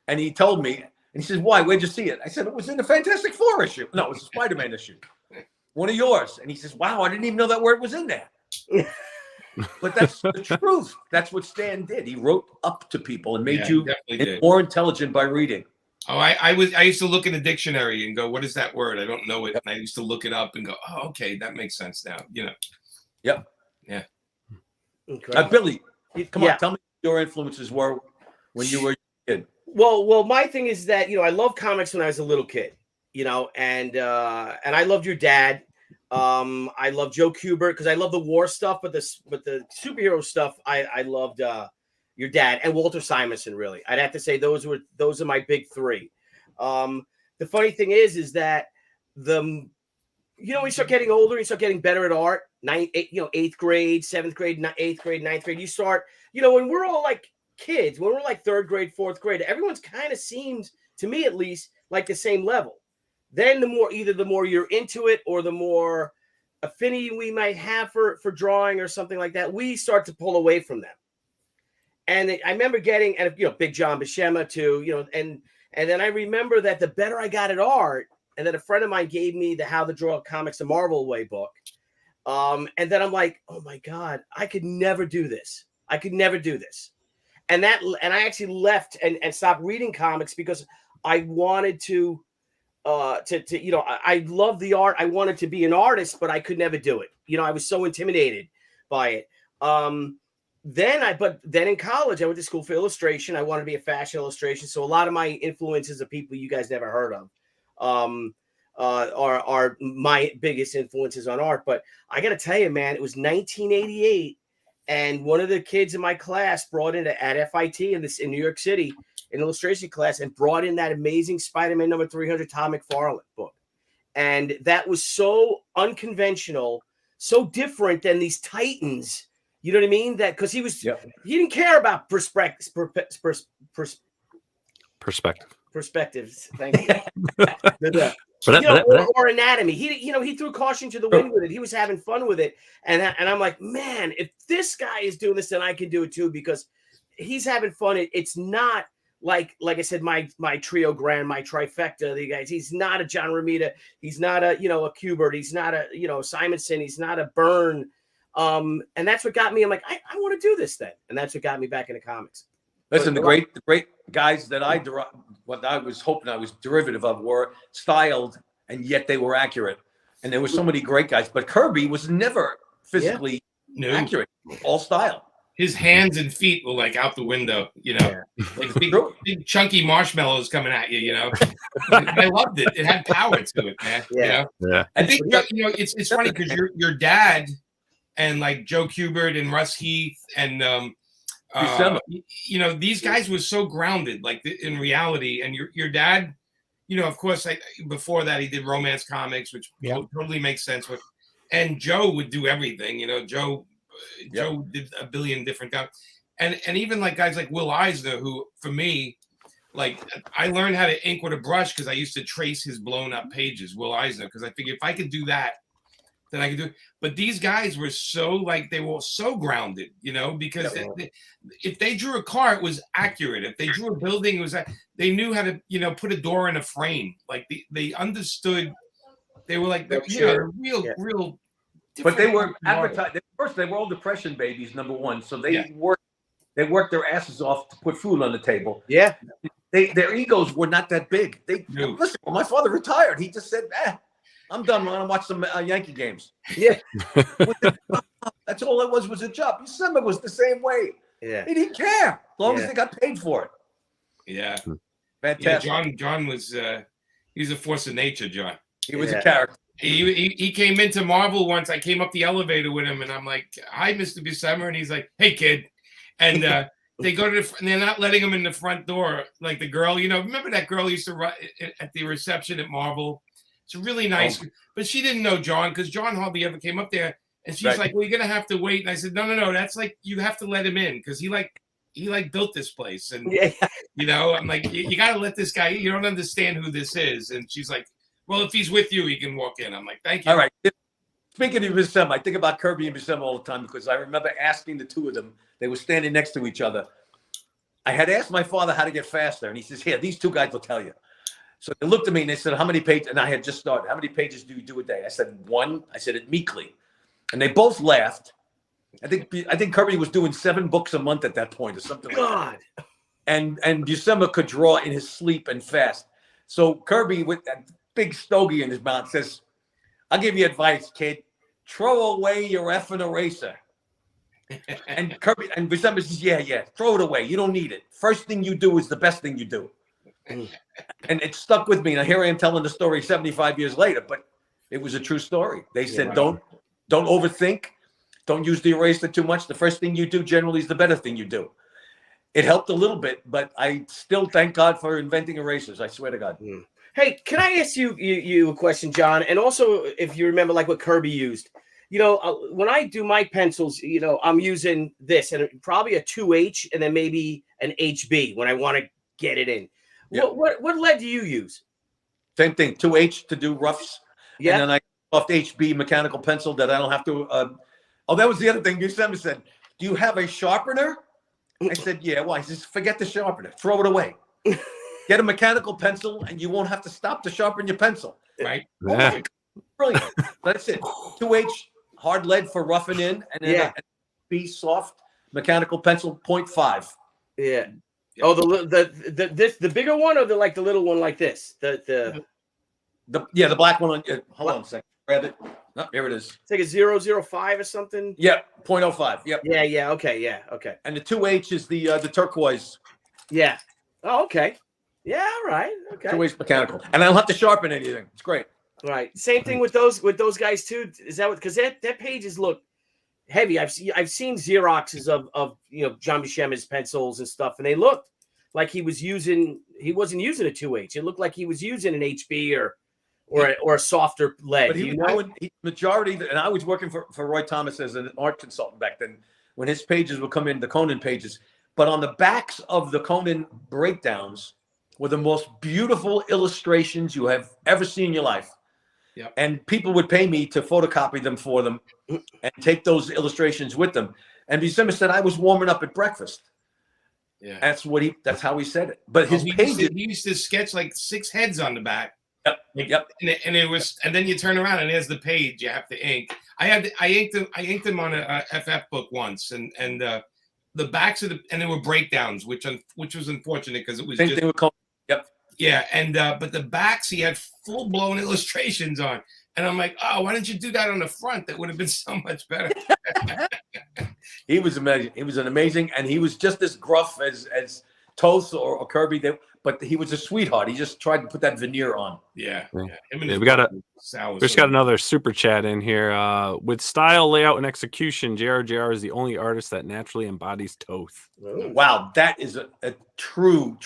S8: And he told me, and he says, why? Where'd you see it? I said, it was in the Fantastic Four issue. No, it was a Spider-Man issue. One of yours. And he says, wow, I didn't even know that word was in there. But that's the truth. That's what Stan did. He wrote up to people and made you more intelligent by reading.
S7: Oh, I used to look in the dictionary and go, what is that word? I don't know it. And I used to look it up and go, oh, okay, that makes sense now.
S8: Yep.
S7: Yeah.
S8: Billy, come on, tell me what your influences were when you were a kid.
S1: Well, my thing is that I love comics when I was a little kid, and I loved your dad. I love Joe Kubert because I love the war stuff, but the superhero stuff, I loved your dad and Walter Simonson. Really, I'd have to say those are my big three. The funny thing is that when you start getting older, you start getting better at art. 8th grade, 7th grade, 8th grade, 9th grade. You start, when we're all like kids, when we're like 3rd grade, 4th grade, everyone's kind of seems, to me at least, like the same level. Then either the more you're into it or the more affinity we might have for drawing or something like that, we start to pull away from them. And I remember getting, and Big John Buscema too, and then I remember that the better I got at art, and then a friend of mine gave me the How to Draw Comics the Marvel Way book. And then I'm like, oh my God, I could never do this. I could never do this. And I actually left and stopped reading comics because I wanted to I love the art. I wanted to be an artist, but I could never do it. I was so intimidated by it. Then in college, I went to school for illustration. I wanted to be a fashion illustration. So a lot of my influences are people you guys never heard of. Are my biggest influences on art. But I got to tell you, man, it was 1988. And one of the kids in my class brought in at FIT in New York City, an illustration class, and brought in that amazing Spider-Man number 300 Todd McFarlane book. and that was so unconventional, so different than these titans. You know what I mean? That because he he didn't care about perspectives. Thank you. Or anatomy. He threw caution to the wind with it. He was having fun with it, and I'm like, man, if this guy is doing this, then I can do it too because he's having fun. It's not like I said, my trio grand, my trifecta. The guys. He's not a John Romita. He's not a a Kubert. He's not a Simonson. He's not a Byrne. And that's what got me. I'm like, I want to do this then, and that's what got me back into comics.
S8: Listen, the great guys that what I was hoping I was derivative of were styled, and yet they were accurate. And there were so many great guys, but Kirby was never physically accurate, all style.
S7: His hands and feet were like out the window, like big chunky marshmallows coming at you, I loved it. It had power to it, man.
S8: Yeah.
S7: I think it's funny because your dad and like Joe Kubert and Russ Heath and these guys were so grounded, like in reality. And your dad, of course, before that he did romance comics, which totally makes sense. And Joe would do everything. Joe did a billion different guys, and even like guys like Will Eisner, who for me, like I learned how to ink with a brush because I used to trace his blown up pages. Will Eisner, because I figured if I could do that, then I could do it. But these guys were they were so grounded, because if they drew a car, it was accurate. If they drew a building, it was they knew how to, put a door in a frame. Like they understood. They were like real.
S8: But they were advertised. First, they were all depression babies. Number one, so they worked their asses off to put food on the table.
S1: Yeah,
S8: their egos were not that big. Listen. When my father retired, he just said, I'm done. I'm going to watch some Yankee games.
S1: Yeah.
S8: That's all it was a job. December was the same way.
S1: Yeah.
S8: He didn't care as long as they got paid for it.
S7: Yeah.
S8: Fantastic.
S7: Yeah, John was he's a force of nature, John.
S8: He was a character.
S7: He came into Marvel once. I came up the elevator with him and I'm like, hi, Mr. Buscema. And he's like, hey, kid. And they go to and they're not letting him in the front door. Like the girl, remember that girl used to run at the reception at Marvel? It's really nice, but she didn't know John because John hardly ever came up there. And she's like, "Well, you're gonna have to wait." And I said, "No. That's like you have to let him in because he built this place." And I'm like, "You got to let this guy. You don't understand who this is." And she's like, "Well, if he's with you, he can walk in." I'm like, "Thank you."
S8: All right. Speaking of Buscema, I think about Kirby and Buscema all the time because I remember asking the two of them. They were standing next to each other. I had asked my father how to get faster, and he says, "Here, these two guys will tell you." So they looked at me and they said, how many pages? And I had just started. How many pages do you do a day? I said, 1. I said it meekly. And they both laughed. I think Kirby was doing 7 books a month at that point or something like that. And Buscema could draw in his sleep and fast. So Kirby, with that big stogie in his mouth, says, I'll give you advice, kid. Throw away your effing eraser. And Buscema says, yeah, throw it away. You don't need it. First thing you do is the best thing you do. And it stuck with me. Now here I am telling the story 75 years later, but it was a true story. They said, don't overthink. Don't use the eraser too much. The first thing you do generally is the better thing you do. It helped a little bit, but I still thank God for inventing erasers. I swear to God.
S1: Hey, can I ask you a question, John? And also, if you remember, like what Kirby used, when I do my pencils, I'm using this and probably a 2H and then maybe an HB when I want to get it in. Yeah. What lead do you use?
S8: Same thing, 2H to do roughs. Yeah. And then I off HB mechanical pencil that I don't have to. That was the other thing. Buscema said, do you have a sharpener? I said, yeah. Why? He says, forget the sharpener. Throw it away. Get a mechanical pencil and you won't have to stop to sharpen your pencil.
S7: Right.
S8: Yeah. Brilliant. That's it. 2H hard lead for roughing in and then B soft mechanical pencil 0.5.
S1: Yeah. Oh, the bigger one or the little one like this? The
S8: black one. Hold on a second. Grab it. Oh, here it is.
S1: It's like a 005 or something.
S8: Yeah, 0.05. Yep.
S1: Yeah. Okay. Okay.
S8: And the 2H is the turquoise.
S1: Yeah. Oh, okay. Yeah. All right. Okay.
S8: 2H mechanical, and I don't have to sharpen anything. It's great.
S1: Right. Same thing with those guys too. Is that what? Because their pages look heavy. I've seen Xeroxes of John Buscema's pencils and stuff, and they looked like he wasn't using a 2H. It looked like he was using an HB or a softer lead.
S8: But
S1: Do
S8: he
S1: you
S8: was
S1: know?
S8: doing majority, and I was working for Roy Thomas as an art consultant back then when his pages would come in, the Conan pages. But on the backs of the Conan breakdowns were the most beautiful illustrations you have ever seen in your life.
S7: Yep.
S8: And people would pay me to photocopy them for them and take those illustrations with them. And Buscema said I was warming up at breakfast.
S7: Yeah.
S8: That's how he said it. But his pages.
S7: He used to sketch like 6 heads on the back.
S8: Yep.
S7: And then you turn around and there's the page you have to ink. I inked them on a FF book once, and the backs of and there were breakdowns, which was unfortunate because it was
S8: Same thing with Conan. Yep.
S7: Yeah, and but the backs he had full blown illustrations on, and I'm like, oh, why didn't you do that on the front? That would have been so much better.
S8: He was amazing. He was amazing, and he was just as gruff as Toth or Kirby. But he was a sweetheart. He just tried to put that veneer on.
S7: Yeah.
S6: Yeah, we just got another super chat in here. With style, layout, and execution, JR is the only artist that naturally embodies Toth.
S8: Wow, that is a true.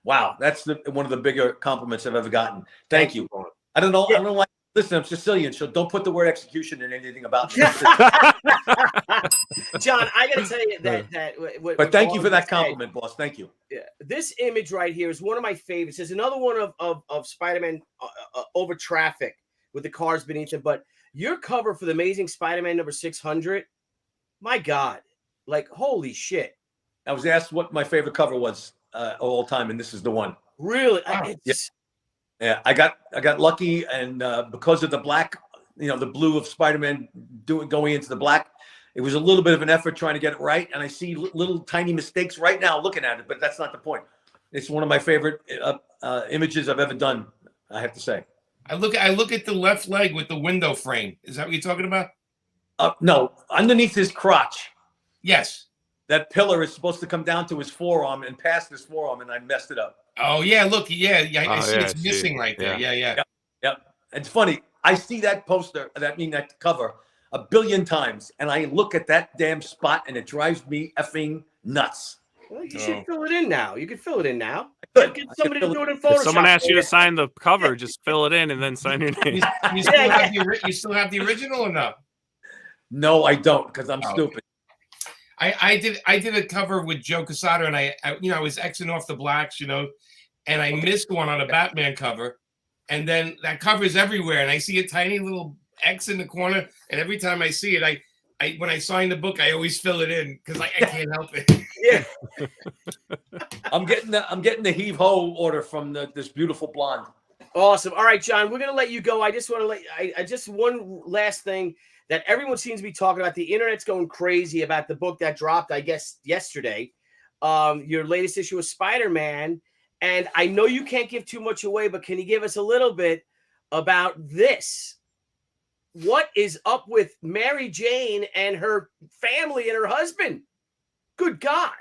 S8: Wow, that's one of the bigger compliments I've ever gotten. Thank you. I don't know. Yeah. I don't like. Listen, I'm Sicilian, so don't put the word execution in anything about me.
S1: John, I got to tell you that.
S8: But thank you for that compliment, boss. Thank you.
S1: Yeah, this image right here is one of my favorites. There's another one of Spider-Man over traffic with the cars beneath him. But your cover for the Amazing Spider-Man number 600, my God, like holy shit!
S8: I was asked what my favorite cover was of all time, and this is the one.
S1: Really?
S7: Wow.
S8: Yeah, I got lucky, and because of the black, the blue of Spider-Man going into the black, it was a little bit of an effort trying to get it right. And I see little tiny mistakes right now looking at it, but that's not the point. It's one of my favorite images I've ever done, I have to say.
S7: I look at the left leg with the window frame. Is that what you're talking about?
S8: No, underneath his crotch.
S7: Yes.
S8: That pillar is supposed to come down to his forearm and past his forearm, and I messed it up.
S7: Oh yeah, look, I see it's missing right there. Yeah.
S8: Yep. It's funny. I see that poster, that cover, a billion times, and I look at that damn spot, and it drives me effing nuts.
S1: Well, you should fill it in now. You can fill it in now.
S8: Good.
S1: Get somebody to do it in Photoshop.
S6: If someone asks you to sign the cover, just fill it in and then sign your name.
S7: You still have the original or no?
S8: No, I don't, because I'm stupid.
S7: I did a cover with Joe Quesada, and I was Xing off the blacks, and I missed one on a Batman cover, and then that cover is everywhere, and I see a tiny little X in the corner, and every time I see it, I when I sign the book, I always fill it in because I can't help it.
S1: Yeah.
S8: I'm getting the heave ho order from this beautiful blonde.
S1: Awesome. All right, John, we're gonna let you go. I just want to I just one last thing that everyone seems to be talking about. The internet's going crazy about the book that dropped, I guess, yesterday. Your latest issue of Spider-Man. And I know you can't give too much away, but can you give us a little bit about this? What is up with Mary Jane and her family and her husband? Good God.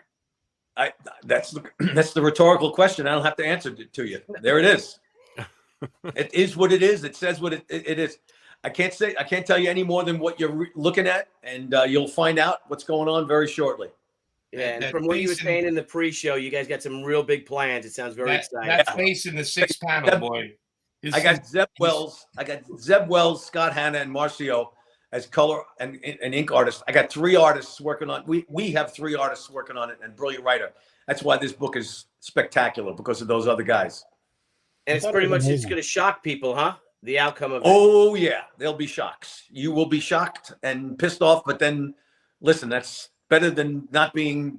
S8: That's the rhetorical question. I don't have to answer it to you. There it is. It is what it is. It says what it is. I can't tell you any more than what you're looking at, and you'll find out what's going on very shortly.
S1: Yeah, and from what you were saying in the pre-show, you guys got some real big plans. It sounds very exciting.
S7: That face in the 6th panel, boy.
S8: I got Zeb Wells, Scott Hanna, and Marcio as color and ink artists. I got 3 artists working on. We have 3 artists working on it, and brilliant writer. That's why this book is spectacular, because of those other guys.
S1: And it's pretty much it's going to shock people, huh? The outcome of it.
S8: Oh yeah, there'll be shocks. You will be shocked and pissed off, but then listen, that's better than not paying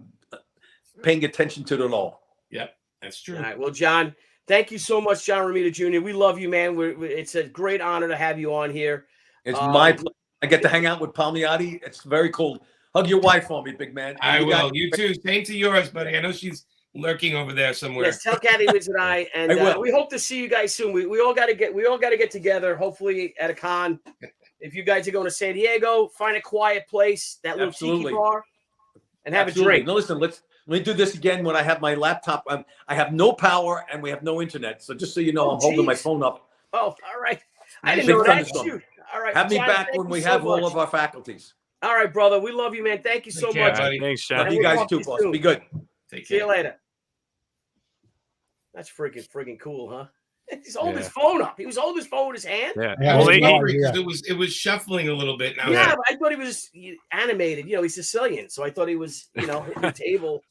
S8: attention to it at all.
S7: Yep, that's true.
S1: All right. Well, John, thank you so much, John Romita Jr. We love you, man. It's a great honor to have you on here.
S8: It's my pleasure. I get to hang out with Palmiotti. It's very cool. Hug your wife for me, big man.
S7: I will. You too. Same to yours, buddy. I know she's lurking over there somewhere.
S1: Yes, tell Kathy Wiz and I, and we hope to see you guys soon. We all got to get together, hopefully at a con. If you guys are going to San Diego, find a quiet place, that little tiki bar, and have a drink.
S8: No, listen, let me do this again when I have my laptop. I have no power and we have no internet. So just so you know, I'm holding my phone up.
S1: Oh, all right. I didn't know that. Shoot. All right.
S8: Have me back when we have all of our faculties.
S1: All right, brother. We love you, man. Thank you so much.
S7: Buddy.
S6: Thanks, John.
S8: Love you guys too, boss. Be good.
S7: Take care.
S1: See you later. That's freaking cool, huh? He's holding his phone up. He was holding his phone with his hand.
S6: Yeah.
S5: Yeah,
S6: Well,
S5: I
S6: they,
S5: know.
S7: because it was shuffling a little bit. And I was
S1: Yeah,
S7: like,
S1: but I thought he was animated. You know, he's Sicilian, so I thought he was, you know, hitting the table.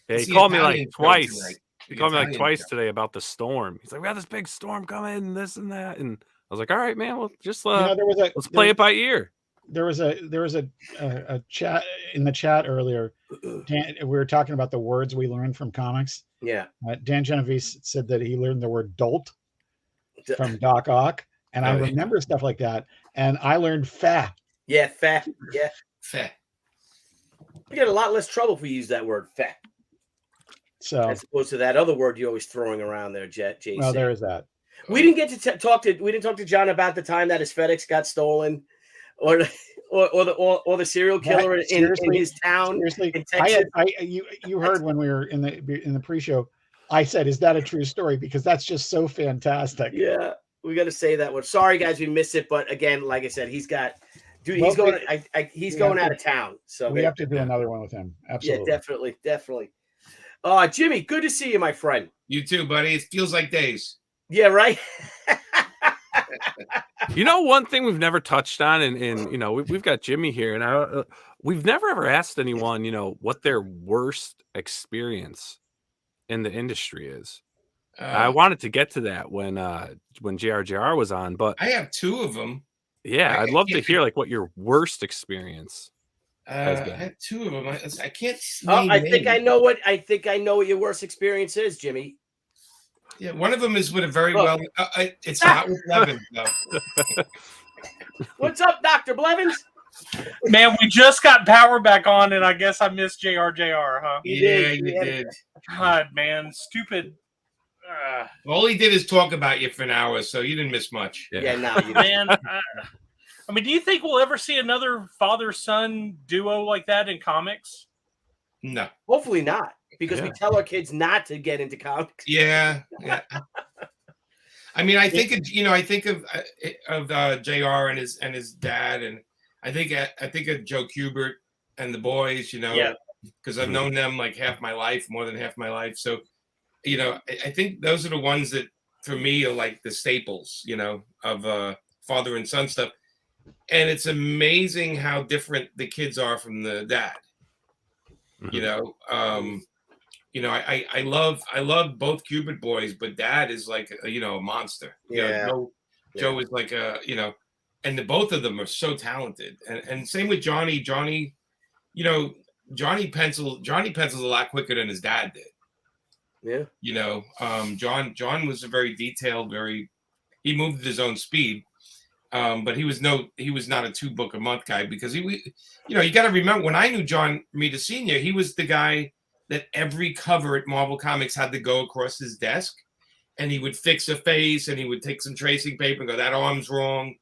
S6: he
S7: it's the
S6: called me
S7: Italian
S6: like
S7: show
S6: twice.
S7: tonight.
S6: He
S7: The
S6: called me like
S7: Italian
S6: twice
S7: show.
S6: today about the storm. He's like, "We got this big storm coming, this and that," and I was like, "All right, man. Well, just
S5: There was a
S6: let's play it by ear."
S5: there was a chat in the chat earlier. Dan, we were talking about the words we learned from comics.
S1: Yeah.
S5: Dan Genovese said that he learned the word dolt from Doc Ock, and I
S1: Oh, yeah.
S5: remember stuff like that. And I learned fat.
S1: Yeah, fat. Yeah.
S7: Fat.
S1: You get a lot less trouble if we use that word fat,
S5: So,
S1: as opposed to that other word you're always throwing around there, JC.
S5: well, there is that.
S1: We didn't get to talk to John about the time that his FedEx got stolen, or the serial killer in his town.
S5: Seriously,
S1: in Texas.
S5: you heard when we were in the pre-show, I said, "Is that a true story?" Because that's just so fantastic.
S1: Yeah, we got to say that one. Sorry, guys, we missed it, but again, like I said, he's got, dude,
S5: Well,
S1: he's going. He's going out of town, so
S5: We have to do another one with him. Absolutely.
S1: Yeah, definitely. Jimmy, good to see you, my friend.
S7: You too, buddy. It feels like days.
S1: Yeah, right.
S6: You know, one thing we've never touched on, and you know, we've got Jimmy here, and we've never ever asked anyone, you know, what their worst experience in the industry is. I wanted to get to that when JRJR was on, but
S7: I have two of them.
S6: yeah, I'd love to hear like what your worst experience has
S7: I
S6: been.
S7: have two of them. I can't.
S1: I think I know what your worst experience is, Jimmy.
S7: Yeah, one of them is with a very
S1: Oh.
S7: well. It's not with Levin though.
S1: What's up, Dr. Blevins?
S4: Man, we just got power back on, and I guess I missed JRJR, huh?
S7: Yeah, you did.
S4: God, man, stupid.
S7: All he did is talk about you for an hour, so you didn't miss much.
S1: Yeah, no, you
S4: Man, I mean, do you think we'll ever see another father-son duo like that in comics?
S7: No.
S1: hopefully not, because we
S6: Yeah.
S1: tell our kids not to get into comics.
S7: Yeah. I mean, I think of JR and his dad, and I think of Joe Kubert and the boys. You know,
S1: Yeah.
S7: because I've known them like half my life, more than half my life. So, you know, I think those are the ones that for me are like the staples, you know, of father and son stuff. And it's amazing how different the kids are from the dad. You know, I love both Kubert boys, but dad is like a monster. You know, Joe is like and the both of them are so talented. And same with Johnny. Johnny pencils a lot quicker than his dad did.
S1: Yeah.
S7: You know, John was a very detailed, he moved at his own speed. But he was not a 2-book a month guy, because you got to remember, when I knew John Romita Sr., he was the guy that every cover at Marvel Comics had to go across his desk, and he would fix a face, and he would take some tracing paper and go, that arm's wrong.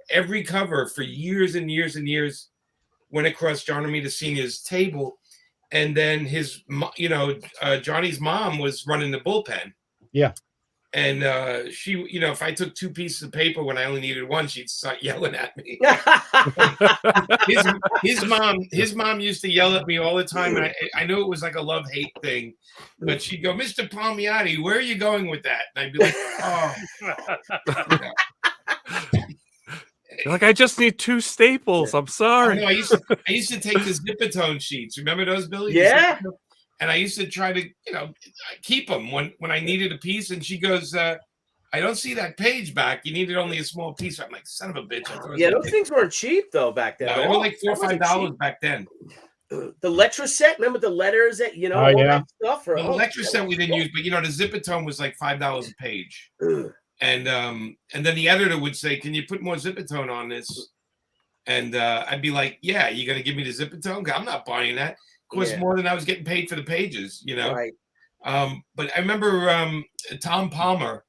S7: Every cover for years and years and years went across John Romita Sr.'s table. And then Johnny's mom was running the bullpen.
S5: Yeah.
S7: And she, if I took 2 pieces of paper when I only needed one, she'd start yelling at me. his mom used to yell at me all the time. And I knew it was like a love-hate thing, but she'd go, Mr. Palmiotti, where are you going with that? And I'd be like, oh.
S6: You're like, I just need 2 staples. I'm sorry.
S7: I used to take the Zipatone sheets. Remember those, Billy?
S1: Yeah.
S7: And I used to try to, keep them when I needed a piece. And she goes, I don't see that page back. You needed only a small piece. I'm like, son of a bitch.
S1: Yeah, those things weren't cheap though back then.
S7: No, they were like $4 or $5 back then.
S1: The letter set, remember the letters that all that stuff?
S7: The letter set we didn't use, but the Zipatone was like $5 a page. And then the editor would say, can you put more Zipatone on this? And I'd be like, yeah, you got to give me the Zipatone? I'm not buying that. Cost more than I was getting paid for the pages, Right. But I remember Tom Palmer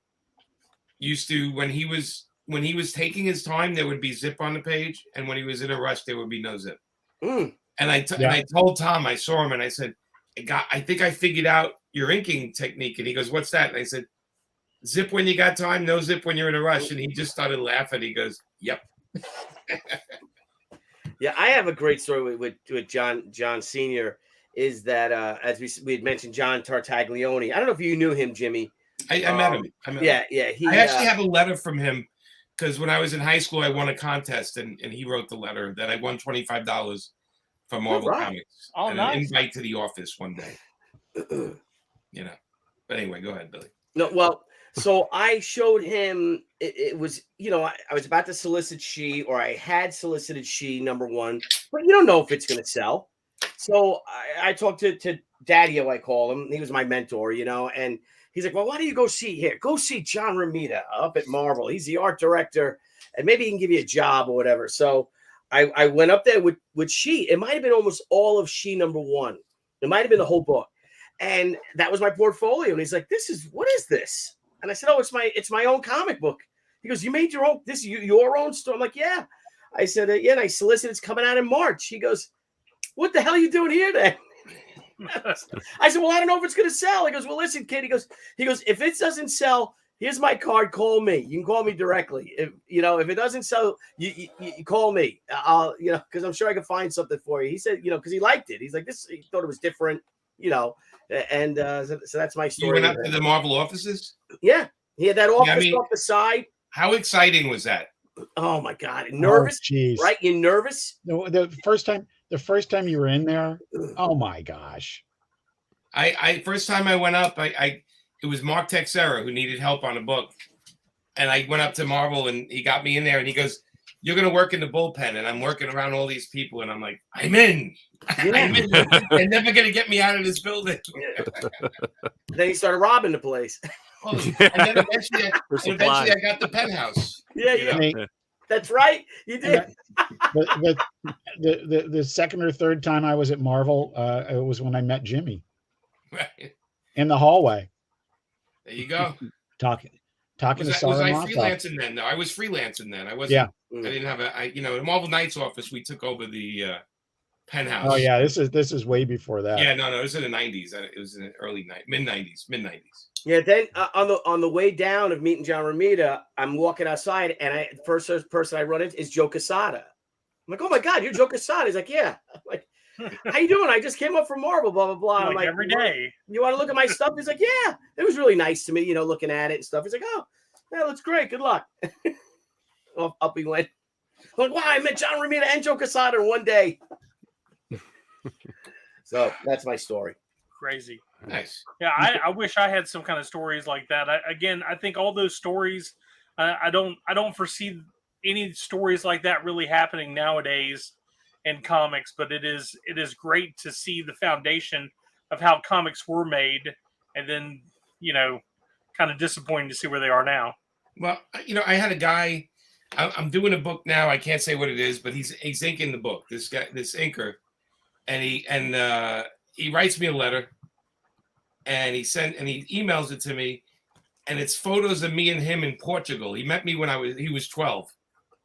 S7: used to, when he was taking his time, there would be zip on the page, and when he was in a rush, there would be no zip. And I told Tom, I saw him, and I said, I think I figured out your inking technique. And he goes, what's that? And I said, zip when you got time, no zip when you're in a rush. And he just started laughing. He goes, yep.
S1: Yeah, I have a great story with John Sr. Is that as we had mentioned, John Tartaglione. I don't know if you knew him, Jimmy.
S7: I met him.
S1: Yeah. He,
S7: I actually have a letter from him because when I was in high school, I won a contest and he wrote the letter that I won $25 from Marvel Comics and an invite to the office one day. You know. But anyway, go ahead, Billy.
S1: No, well, so I showed him. It was, I was about to solicit She, or I had solicited She #1, but you don't know if it's going to sell. So I talked to Daddy-O, I call him. He was my mentor, and he's like, well, why don't you go see John Romita up at Marvel. He's the art director, and maybe he can give you a job or whatever. So I went up there with She. It might have been almost all of She #1. It might have been the whole book. And that was my portfolio. And he's like, what is this? And I said, oh, it's my own comic book. He goes, you made your own, your own story? I'm like, yeah. I said, yeah. And I solicited, it's coming out in March. He goes, what the hell are you doing here then? I said, well, I don't know if it's going to sell. He goes, well, listen, kid. He goes, if it doesn't sell, here's my card. Call me. You can call me directly. If it doesn't sell, you call me. I'll, because I'm sure I can find something for you. He said, because he liked it. He's like, he thought it was different, and so that's my story.
S7: You went up to the Marvel offices?
S1: Yeah. He had that office off the side.
S7: How exciting was that?
S1: Oh my God. Nervous.
S5: Oh,
S1: right? You're nervous?
S5: No, the first time you were in there, oh my gosh.
S7: I first time I went up, it was Mark Texera who needed help on a book. And I went up to Marvel and he got me in there and he goes, you're going to work in the bullpen. And I'm working around all these people. And I'm like, I'm in. Yeah. I'm in. They're never going to get me out of this building.
S1: Then he started robbing the place.
S7: Well, and then eventually I got the penthouse.
S1: Yeah. That's right. You did.
S5: The second or third time I was at Marvel, it was when I met Jimmy.
S7: Right.
S5: In the hallway.
S7: There you go.
S5: Talking to Sarah.
S7: Was I freelancing then? No, I was freelancing then. I wasn't.
S5: Yeah.
S7: I didn't have the Marvel Knights office. We took over the penthouse.
S5: Oh yeah, this is way before that.
S7: Yeah, no, it was in the 90s. It was in the mid 90s.
S1: Yeah. Then on the way down of meeting John Romita, I'm walking outside, and first person I run into is Joe Quesada. I'm like, oh my God, you're Joe Quesada. He's like, yeah. I'm like, how you doing? I just came up from Marvel, blah, blah, blah. I'm like,
S4: every day.
S1: You want to look at my stuff? He's like, yeah. It was really nice to me, looking at it and stuff. He's like, oh, that looks great. Good luck. Well, up he went. I'm like, wow, I met John Romita and Joe Quesada in one day. So that's my story.
S4: Crazy.
S7: Nice.
S4: Yeah, I wish I had some kind of stories like that. I think all those stories, I don't foresee any stories like that really happening nowadays in comics, but it is great to see the foundation of how comics were made, and then kind of disappointing to see where they are now.
S7: Well, I had a guy. I'm doing a book now. I can't say what it is, but he's inking the book. This guy, this inker, and he writes me a letter, and he emails it to me, and it's photos of me and him in Portugal. He met me when he was 12.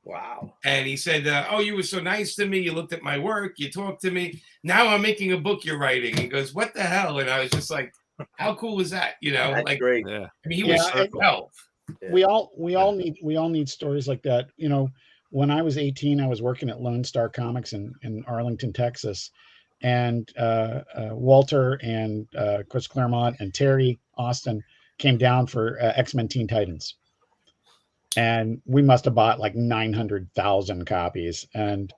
S1: Wow.
S7: And he said, oh, you were so nice to me. You looked at my work. You talked to me. Now I'm making a book you're writing. He goes, what the hell? And I was just like, how cool was that?
S1: That's great.
S6: Yeah.
S7: I mean, he was 12.
S5: Yeah. We all need stories like that. When I was 18, I was working at Lone Star Comics in Arlington, Texas. And Walter and Chris Claremont and Terry Austin came down for X-Men Teen Titans. And we must have bought like 900,000 copies. And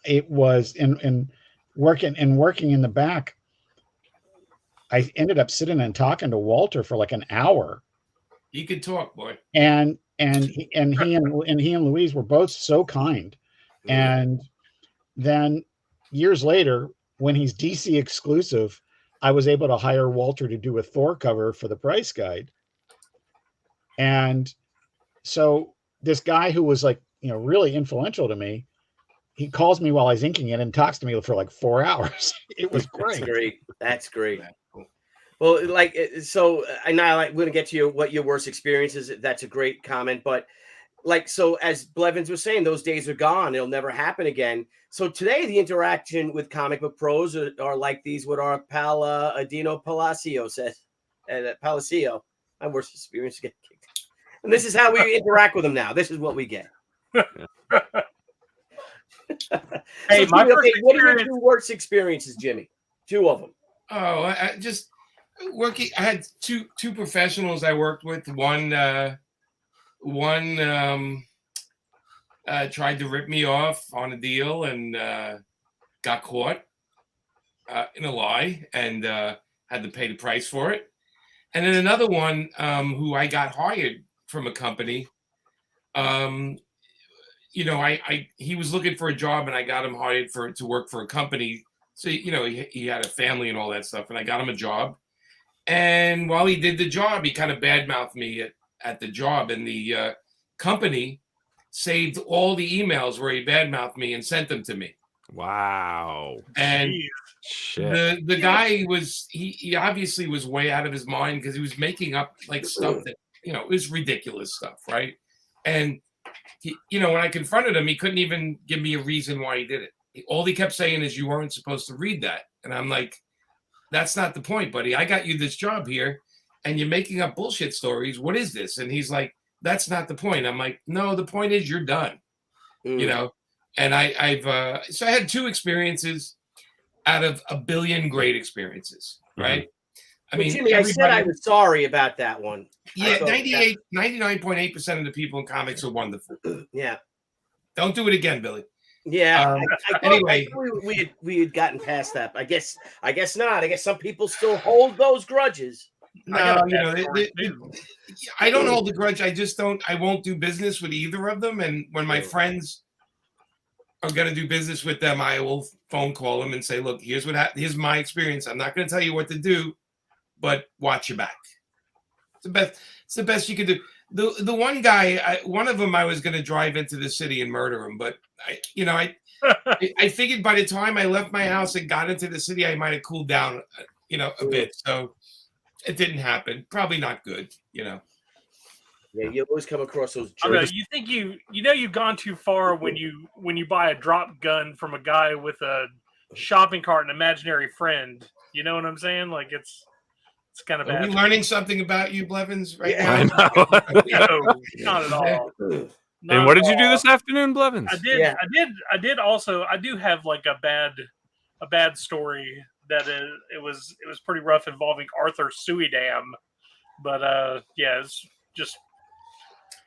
S5: it was in working in the back. I ended up sitting and talking to Walter for like an hour.
S7: He could talk, boy.
S5: And he and Louise were both so kind. And then years later, when he's DC exclusive, I was able to hire Walter to do a Thor cover for the price guide. And so this guy who was like, really influential to me, he calls me while I was inking it and talks to me for like 4 hours. It was great.
S1: That's great. Well, so I know we're going to get to what your worst experience is. That's a great comment. But so as Blevins was saying, those days are gone. It'll never happen again. So today, the interaction with comic book pros are like these, what our pal Adino Palacio said. Palacio, my worst experience getting kicked. And this is how we interact with them now. This is what we get.
S4: Hey,
S1: so, what are your two worst experiences, Jimmy? Two of them.
S7: Oh, working. I had two professionals I worked with. One tried to rip me off on a deal and got caught in a lie and had to pay the price for it. And then another one who I got hired from a company. He was looking for a job and I got him hired to work for a company. So, he had a family and all that stuff, and I got him a job. And while he did the job, he kind of badmouthed me at the job, and the company saved all the emails where he badmouthed me and sent them to me.
S6: Wow.
S7: And
S6: shit.
S7: the guy he obviously was way out of his mind because he was making up like stuff that, it was ridiculous stuff, right? And when I confronted him, he couldn't even give me a reason why he did it. All he kept saying is, you weren't supposed to read that. And I'm like, that's not the point, buddy. I got you this job here and you're making up bullshit stories. What is this? And he's like, that's not the point. I'm like, no, the point is you're done. And so I had 2 experienes out of a billion great experiences, right? I mean,
S1: Jimmy, I said I was sorry about that one.
S7: Yeah, 99.8% of the people in comics are wonderful.
S1: Yeah.
S7: Don't do it again, Billy.
S1: Yeah.
S7: Anyway,
S1: we had gotten past that. I guess not. I guess some people still hold those grudges.
S7: No, I don't hold the grudge. I won't do business with either of them. And when my friends are going to do business with them, I will phone call them and say, look, here's my experience. I'm not going to tell you what to do, but watch your back. It's the best you can do. The one guy, one of them, I was going to drive into the city and murder him, but I figured by the time I left my house and got into the city, I might have cooled down, a bit. So it didn't happen. Probably not good,
S1: Yeah, you always come across those.
S4: You think you've gone too far when you buy a drop gun from a guy with a shopping cart and imaginary friend. You know what I'm saying? Like it's kind of bad.
S7: Are we learning something about you, Blevins, right now?
S6: I know.
S4: No, not at all.
S6: And what did you do this afternoon, Blevins?
S4: I did also. I do have like a bad story that it was pretty rough involving Arthur Suydam, but it's just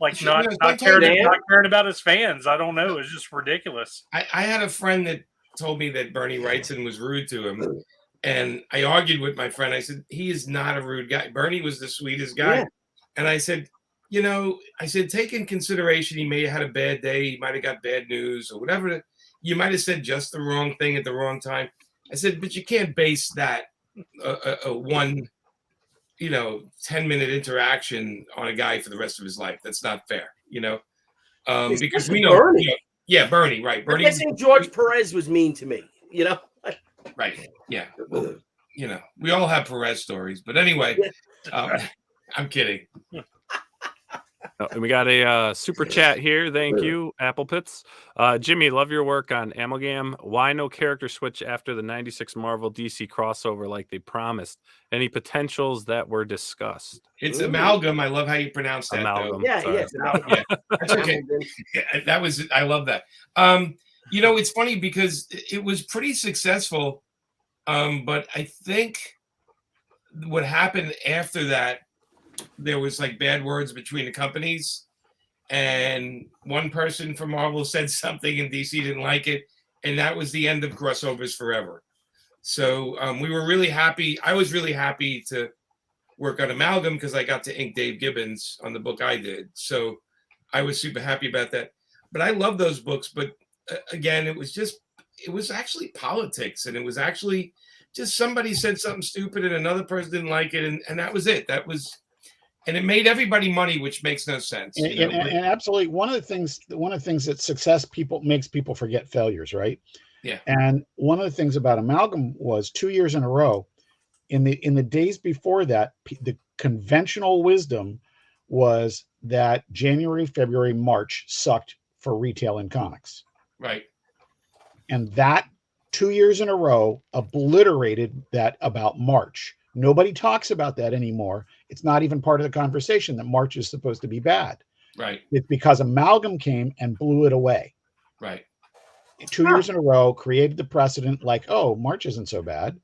S4: like not caring about his fans. I don't know. It's just ridiculous.
S7: I had a friend that told me that Bernie Wrightson was rude to him. And I argued with my friend. I said, he is not a rude guy. Bernie was the sweetest guy. Yeah. And I said, take in consideration, he may have had a bad day. He might have got bad news or whatever. You might have said just the wrong thing at the wrong time. I said, but you can't base that a 10-minute interaction on a guy for the rest of his life. That's not fair, because we know.
S1: Bernie.
S7: Bernie, right. Bernie.
S1: I'm guessing George Perez was mean to me,
S7: Right. Yeah. Well, we all have Perez stories, but anyway, I'm kidding.
S6: And we got a super chat here. Thank you, Apple Pits. Jimmy, love your work on Amalgam. Why no character switch after the 96 Marvel DC crossover like they promised? Any potentials that were discussed?
S7: It's Amalgam. I love how you pronounce that.
S6: Amalgam.
S1: Yes.
S7: Yeah, that's okay. I love that. It's funny because it was pretty successful. But I think what happened after that, there was like bad words between the companies, and one person from Marvel said something and DC didn't like it, and that was the end of crossovers forever. So we were really happy. I was really happy to work on Amalgam because I got to ink Dave Gibbons on the book I did. So I was super happy about that. But I love those books. But again, it was actually politics, and it was actually just somebody said something stupid and another person didn't like it, and that was it. And it made everybody money, which makes no sense.
S5: And absolutely, one of the things that success makes people forget failures, right?
S7: Yeah.
S5: And one of the things about Amalgam was 2 years in a row, in the days before that, the conventional wisdom was that January, February, March sucked for retail in comics.
S7: Right.
S5: And that 2 years in a row obliterated that about March. Nobody talks about that anymore. It's not even part of the conversation that March is supposed to be bad.
S7: Right.
S5: It's because Amalgam came and blew it away.
S7: Right.
S5: 2 years in a row created the precedent like, oh, March isn't so bad.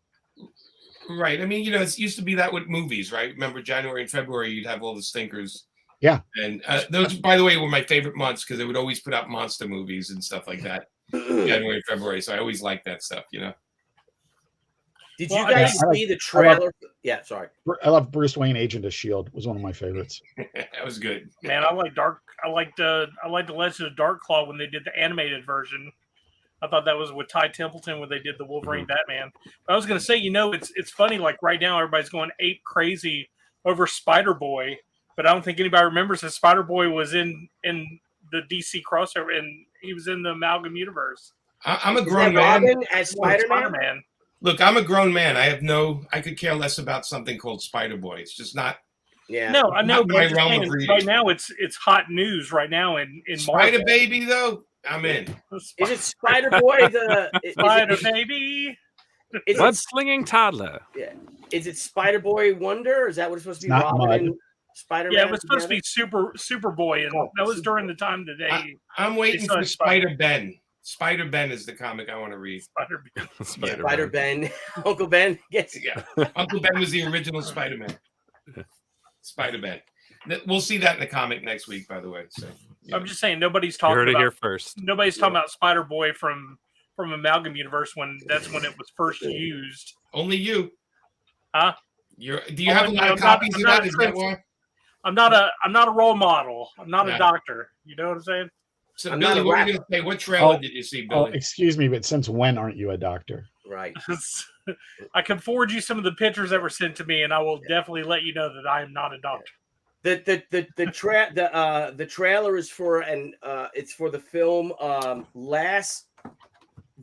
S7: Right. I mean, it used to be that with movies, right? Remember January and February, you'd have all the stinkers.
S5: Yeah.
S7: And those, by the way, were my favorite months because they would always put out monster movies and stuff like that. January and February. So I always liked that stuff,
S1: Did
S4: Well,
S1: you guys
S5: I
S1: see the trailer? Yeah, sorry.
S5: I love Bruce Wayne, Agent of S.H.I.E.L.D. was one of my favorites.
S7: That was good.
S4: Man, I like the Legend of Dark Claw when they did the animated version. I thought that was with Ty Templeton when they did the Wolverine Batman. But I was going to say, it's funny. Like right now, everybody's going ape crazy over Spider Boy, but I don't think anybody remembers that Spider Boy was in the DC crossover and he was in the Amalgam universe.
S7: I'm a grown man.
S1: Robin as Spider-Man?
S7: Look, I'm a grown man. I could care less about something called Spider Boy. It's just not.
S1: Yeah.
S4: No, I know.
S7: Not
S4: But
S7: my
S4: I'm just
S7: realm of
S4: saying,
S7: reading.
S4: right now, it's hot news right now in
S7: Spider
S4: Marvel.
S7: Baby though. I'm in.
S1: Is it Spider Boy
S4: Spider Baby?
S6: Mud-slinging toddler.
S1: Yeah. Is it Spider Boy Wonder? Is that what it's supposed to be?
S5: Not
S1: Robin
S5: Mud.
S1: and Spider-Man?
S4: Yeah, it was supposed to be Superboy, and that was during the time that they.
S7: I'm waiting
S4: It's not
S7: for Spider Ben. Spider Ben is the comic I want to read.
S1: Spider Ben, Uncle Ben. Yes.
S7: Yeah, Uncle Ben was the original Spider Man. Spider Ben. We'll see that in the comic next week, by the way. So
S4: I'm just saying, nobody's
S6: You
S4: talking
S6: heard it
S4: about
S6: here first.
S4: Nobody's talking about Spider Boy from Amalgam Universe when that's when it was first used.
S7: Only you.
S4: Huh?
S7: Do you have a lot of copies of that? Is that why?
S4: I'm not a role model. I'm not a doctor. You know what I'm saying?
S7: So
S1: I'm
S7: Billy,
S1: not a
S7: what are you
S1: rapper.
S7: gonna say? What trailer did you see,
S5: Oh,
S7: Billy?
S5: excuse me, but since when aren't you a doctor?
S1: Right.
S4: I can forward you some of the pictures that were sent to me, and I will definitely let you know that I am not a doctor.
S1: The trailer is for it's for the film Last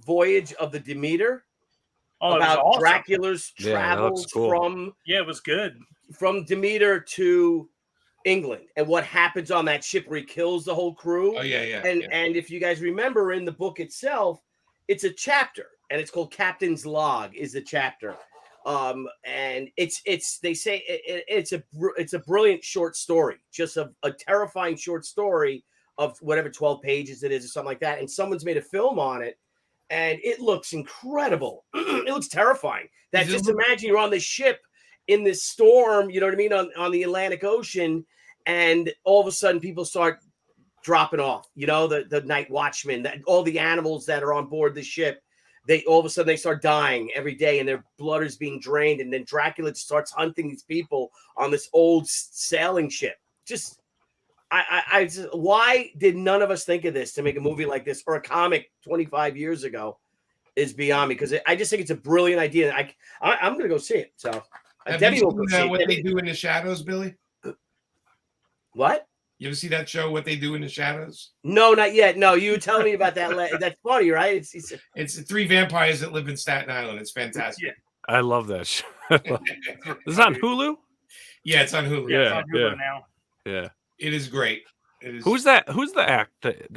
S1: Voyage of the Demeter.
S4: Oh,
S1: about
S4: it was awesome.
S1: Dracula's
S6: Yeah, that
S1: travels
S6: looks cool.
S4: It was good.
S1: from Demeter to England and what happens on that ship where he kills the whole crew.
S7: Oh yeah.
S1: And if you guys remember in the book itself, it's a chapter and it's called Captain's Log is the chapter. And they say it's a brilliant short story, just a terrifying short story of whatever 12 pages it is or something like that. And someone's made a film on it and it looks incredible. It looks terrifying. That just imagine you're on this ship in this storm, you know what I mean, on the Atlantic Ocean, and all of a sudden people start dropping off, the night watchmen, all the animals that are on board the ship, all of a sudden they start dying every day and their blood is being drained. And then Dracula starts hunting these people on this old sailing ship. Just, why did none of us think of this to make a movie like this or a comic 25 years ago is beyond me. Because I just think it's a brilliant idea. I'm going to go see it. So
S7: Have
S1: Debbie
S7: you
S1: will go see
S7: seen
S1: it.
S7: what they do in the shadows, Billy?
S1: What?
S7: You ever see that show, What They Do in the Shadows?
S1: No, not yet. No, you were telling me about that. That's funny, right?
S7: It's three vampires that live in Staten Island. It's fantastic.
S6: I love that show. Is it on Hulu?
S7: Yeah, it's on Hulu.
S6: Yeah,
S4: It's on Hulu now.
S6: Yeah.
S7: It is great. It is.
S6: Who's that? Who's the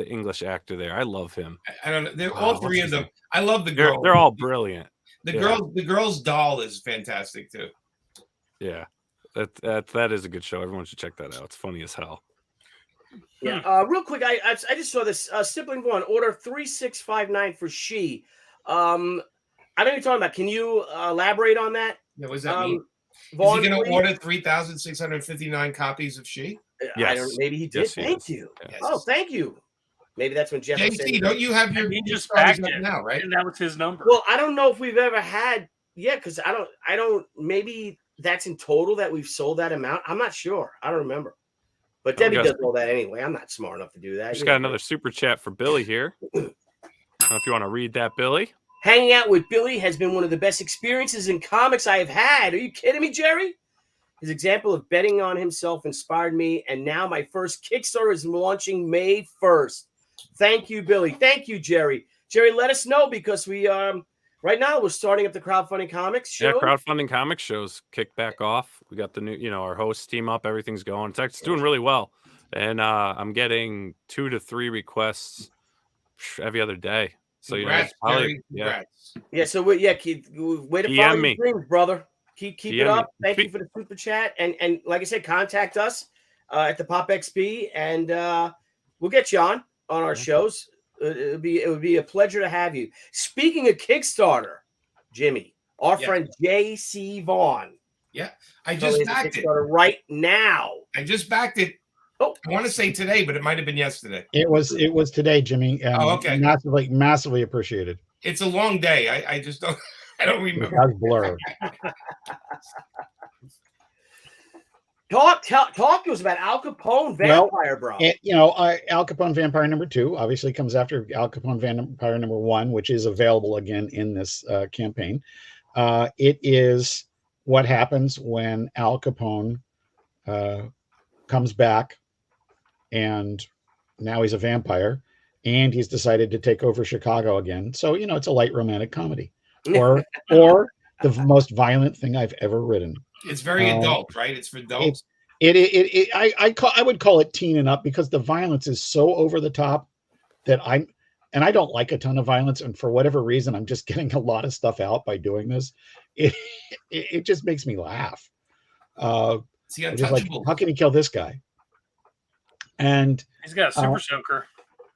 S6: English actor there? I love him.
S7: I don't know. They're all three of them. I love the girl.
S6: They're all brilliant.
S7: The girl's doll is fantastic too.
S6: Yeah. That is a good show. Everyone should check that out. It's funny as hell.
S1: Yeah. Real quick, I just saw this. Sibling one, order 3659 for she. I know you're talking about. Can you elaborate on that?
S7: Yeah, what does that mean?
S1: Vaughn,
S7: is he going
S1: please?
S7: to order 3,659 copies of she?
S1: I don't. Maybe he did.
S6: Yes, he
S1: Thank
S6: is.
S1: you.
S6: Yes.
S1: Oh, thank you. Maybe that's when Jeff. was
S7: JC,
S1: saying-
S7: don't you have your
S4: He just
S7: starters
S4: backed
S7: up
S4: it
S7: now, right?
S4: And that was his number.
S1: Well, I don't know if we've ever had. Yeah, because I don't. Maybe that's in total that we've sold that amount. I'm not sure. I don't remember. But Debbie does all that anyway. I'm not smart enough to do that.
S6: Just got another super chat for Billy here. I don't know if you want to read that, Billy.
S1: Hanging out with Billy has been one of the best experiences in comics I have had. Are you kidding me, Jerry? His example of betting on himself inspired me, and now my first Kickstarter is launching May 1st. Thank you, Billy. Thank you, Jerry. Jerry, let us know because we right now we're starting up the crowdfunding comics show.
S6: Yeah, crowdfunding comic shows kick back off. We got the new, our host team up. Everything's going. It's doing really well, and I'm getting 2 to 3 requests every other day. So
S7: Congrats,
S6: it's probably
S7: Jerry. Congrats.
S1: Yeah, so way to
S6: DM
S1: follow your
S6: me.
S1: dreams, brother. Keep it
S6: DM
S1: up.
S6: me.
S1: Thank you for the super chat, and like I said, contact us at the Pop XP, and we'll get you on our shows. It would be a pleasure to have you. Speaking of Kickstarter, Jimmy, Our
S7: Yeah.
S1: friend J.C. Vaughn.
S7: Yeah, I
S1: So
S7: just
S1: it's a
S7: backed it.
S1: Kickstarter right now.
S7: I just backed it.
S1: Oh.
S7: I want to say today, but it might have been yesterday.
S5: It was today, Jimmy.
S7: Okay.
S5: Massively appreciated.
S7: It's a long day. I just don't. I don't remember.
S5: It has blur.
S1: Talk to us about Al Capone Vampire, bro.
S5: Al Capone Vampire #2 obviously comes after Al Capone Vampire #1, which is available again in this campaign. It is what happens when Al Capone comes back, and now he's a vampire, and he's decided to take over Chicago again. So it's a light romantic comedy, or the most violent thing I've ever written.
S7: It's very adult, right? It's for adults.
S5: I would call it teen and up, because the violence is so over the top that I don't like a ton of violence, and for whatever reason I'm just getting a lot of stuff out by doing this. It just makes me laugh.
S7: It's the
S5: just like,
S7: untouchable.
S5: how can he kill this guy? And
S4: He's got a super soaker.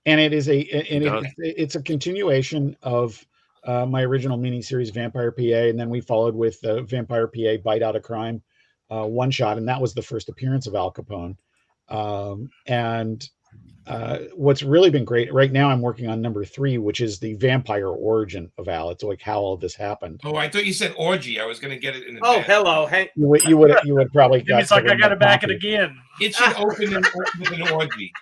S5: And it's a continuation of my original miniseries Vampire PA, and then we followed with Vampire PA Bite Out of Crime one shot, and that was the first appearance of Al Capone. What's really been great right now, I'm working on #3, which is the vampire origin of Al. It's like how all this happened.
S7: Oh, I thought you said orgy. I was going to get it in.
S1: Oh, hello, Hank.
S5: You would probably.
S4: It's like I got to back it again.
S7: It should open with an orgy,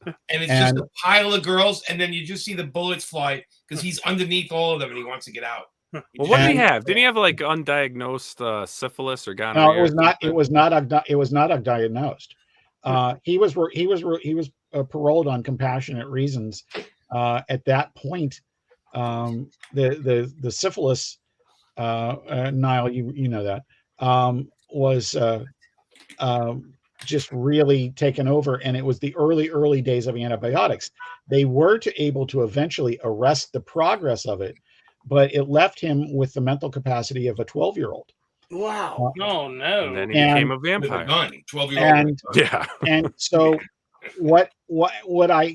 S7: and it's just a pile of girls, and then you just see the bullets fly because he's underneath all of them and he wants to get out.
S6: Well, what did he have? Didn't he have like undiagnosed syphilis or gonorrhea?
S5: No, it was not undiagnosed. He was paroled on compassionate reasons. At that point, the syphilis, Niall, you know that, was just really taken over, and it was the early days of antibiotics. They were able to eventually arrest the progress of it, but it left him with the mental capacity of a 12-year-old.
S1: Wow.
S4: Oh no.
S6: And then he became a vampire.
S7: 12-year-old.
S6: Yeah.
S5: And so what I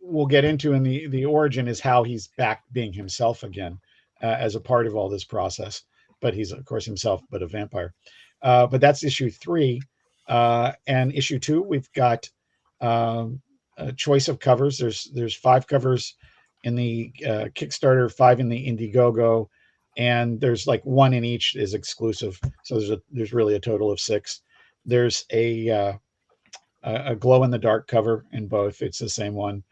S5: we'll get into in the origin is how he's back being himself again as a part of all this process. But he's of course himself, but a vampire. But that's issue 3. And issue 2, we've got a choice of covers. There's 5 covers in the Kickstarter, 5 in the Indiegogo, and there's like 1 in each is exclusive. So there's really a total of 6. There's a glow in the dark cover in both. It's the same one.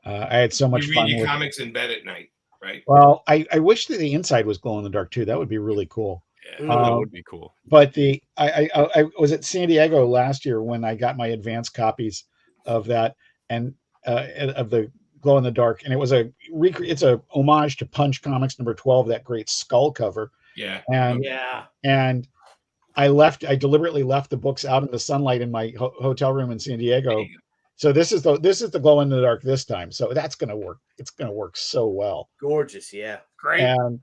S5: I had so much fun.
S7: You read your comics in bed at night, right?
S5: Well, I wish that the inside was glow in the dark too. That would be really cool.
S6: Yeah, that would be cool.
S5: But I was at San Diego last year when I got my advanced copies of that and of the glow in the dark, and it's a homage to Punch Comics #12, that great skull cover.
S7: Yeah.
S5: And I deliberately left the books out in the sunlight in my hotel room in San Diego. So this is the glow in the dark this time. So that's going to work. It's going to work so well.
S1: Gorgeous. Yeah.
S4: Great.
S5: And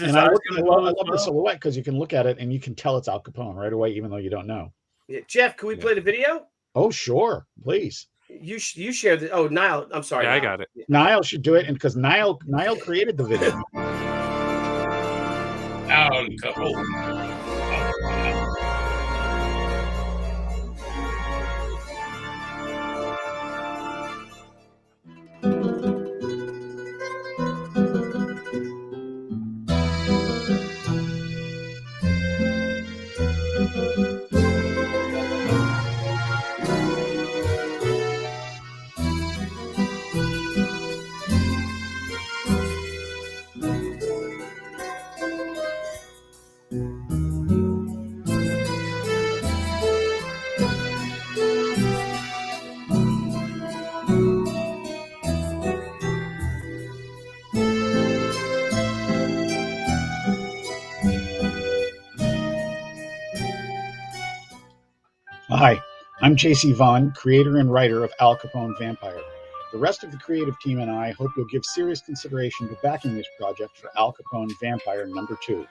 S5: I love the silhouette because you can look at it and you can tell it's Al Capone right away, even though you don't know.
S1: Yeah. Jeff, can we play the video?
S5: Oh, sure. Please.
S1: You shared the. Oh, Niall. I'm sorry.
S6: Yeah, I got it.
S5: Niall should do it, and because Niall created the video.
S7: Al Capone.
S5: Hi, I'm J.C. Vaughn, creator and writer of Al Capone Vampire. The rest of the creative team and I hope you'll give serious consideration to backing this project for Al Capone Vampire #2.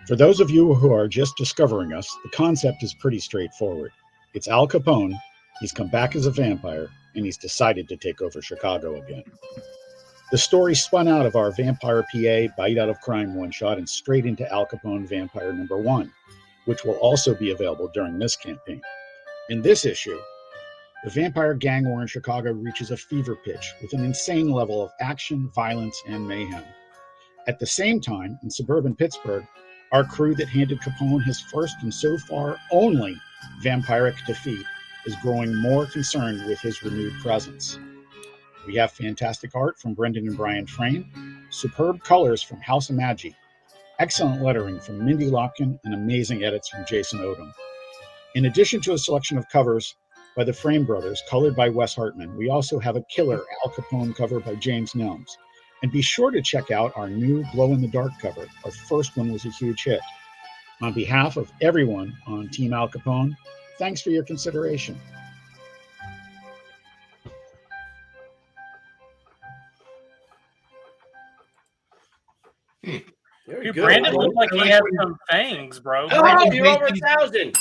S5: For those of you who are just discovering us, the concept is pretty straightforward. It's Al Capone, he's come back as a vampire, and he's decided to take over Chicago again. The story spun out of our Vampire PA Bite Out of Crime one-shot and straight into Al Capone Vampire #1, which will also be available during this campaign. In this issue, the vampire gang war in Chicago reaches a fever pitch with an insane level of action, violence, and mayhem. At the same time, in suburban Pittsburgh, our crew that handed Capone his first and so far only vampiric defeat is growing more concerned with his renewed presence. We have fantastic art from Brendan and Brian Frame, superb colors from House of Magi, excellent lettering from Mindy Lopkin, and amazing edits from Jason Odom. In addition to a selection of covers by the Frame brothers, colored by Wes Hartman, we also have a killer Al Capone cover by James Nelms. And be sure to check out our new glow-in-the-dark cover. Our first one was a huge hit. On behalf of everyone on Team Al Capone, thanks for your consideration.
S1: Very
S4: Dude,
S1: good.
S4: Brandon
S1: I
S4: looked like he
S7: like
S4: had
S7: when-
S4: some fangs, bro.
S1: Oh, you're over 1,000.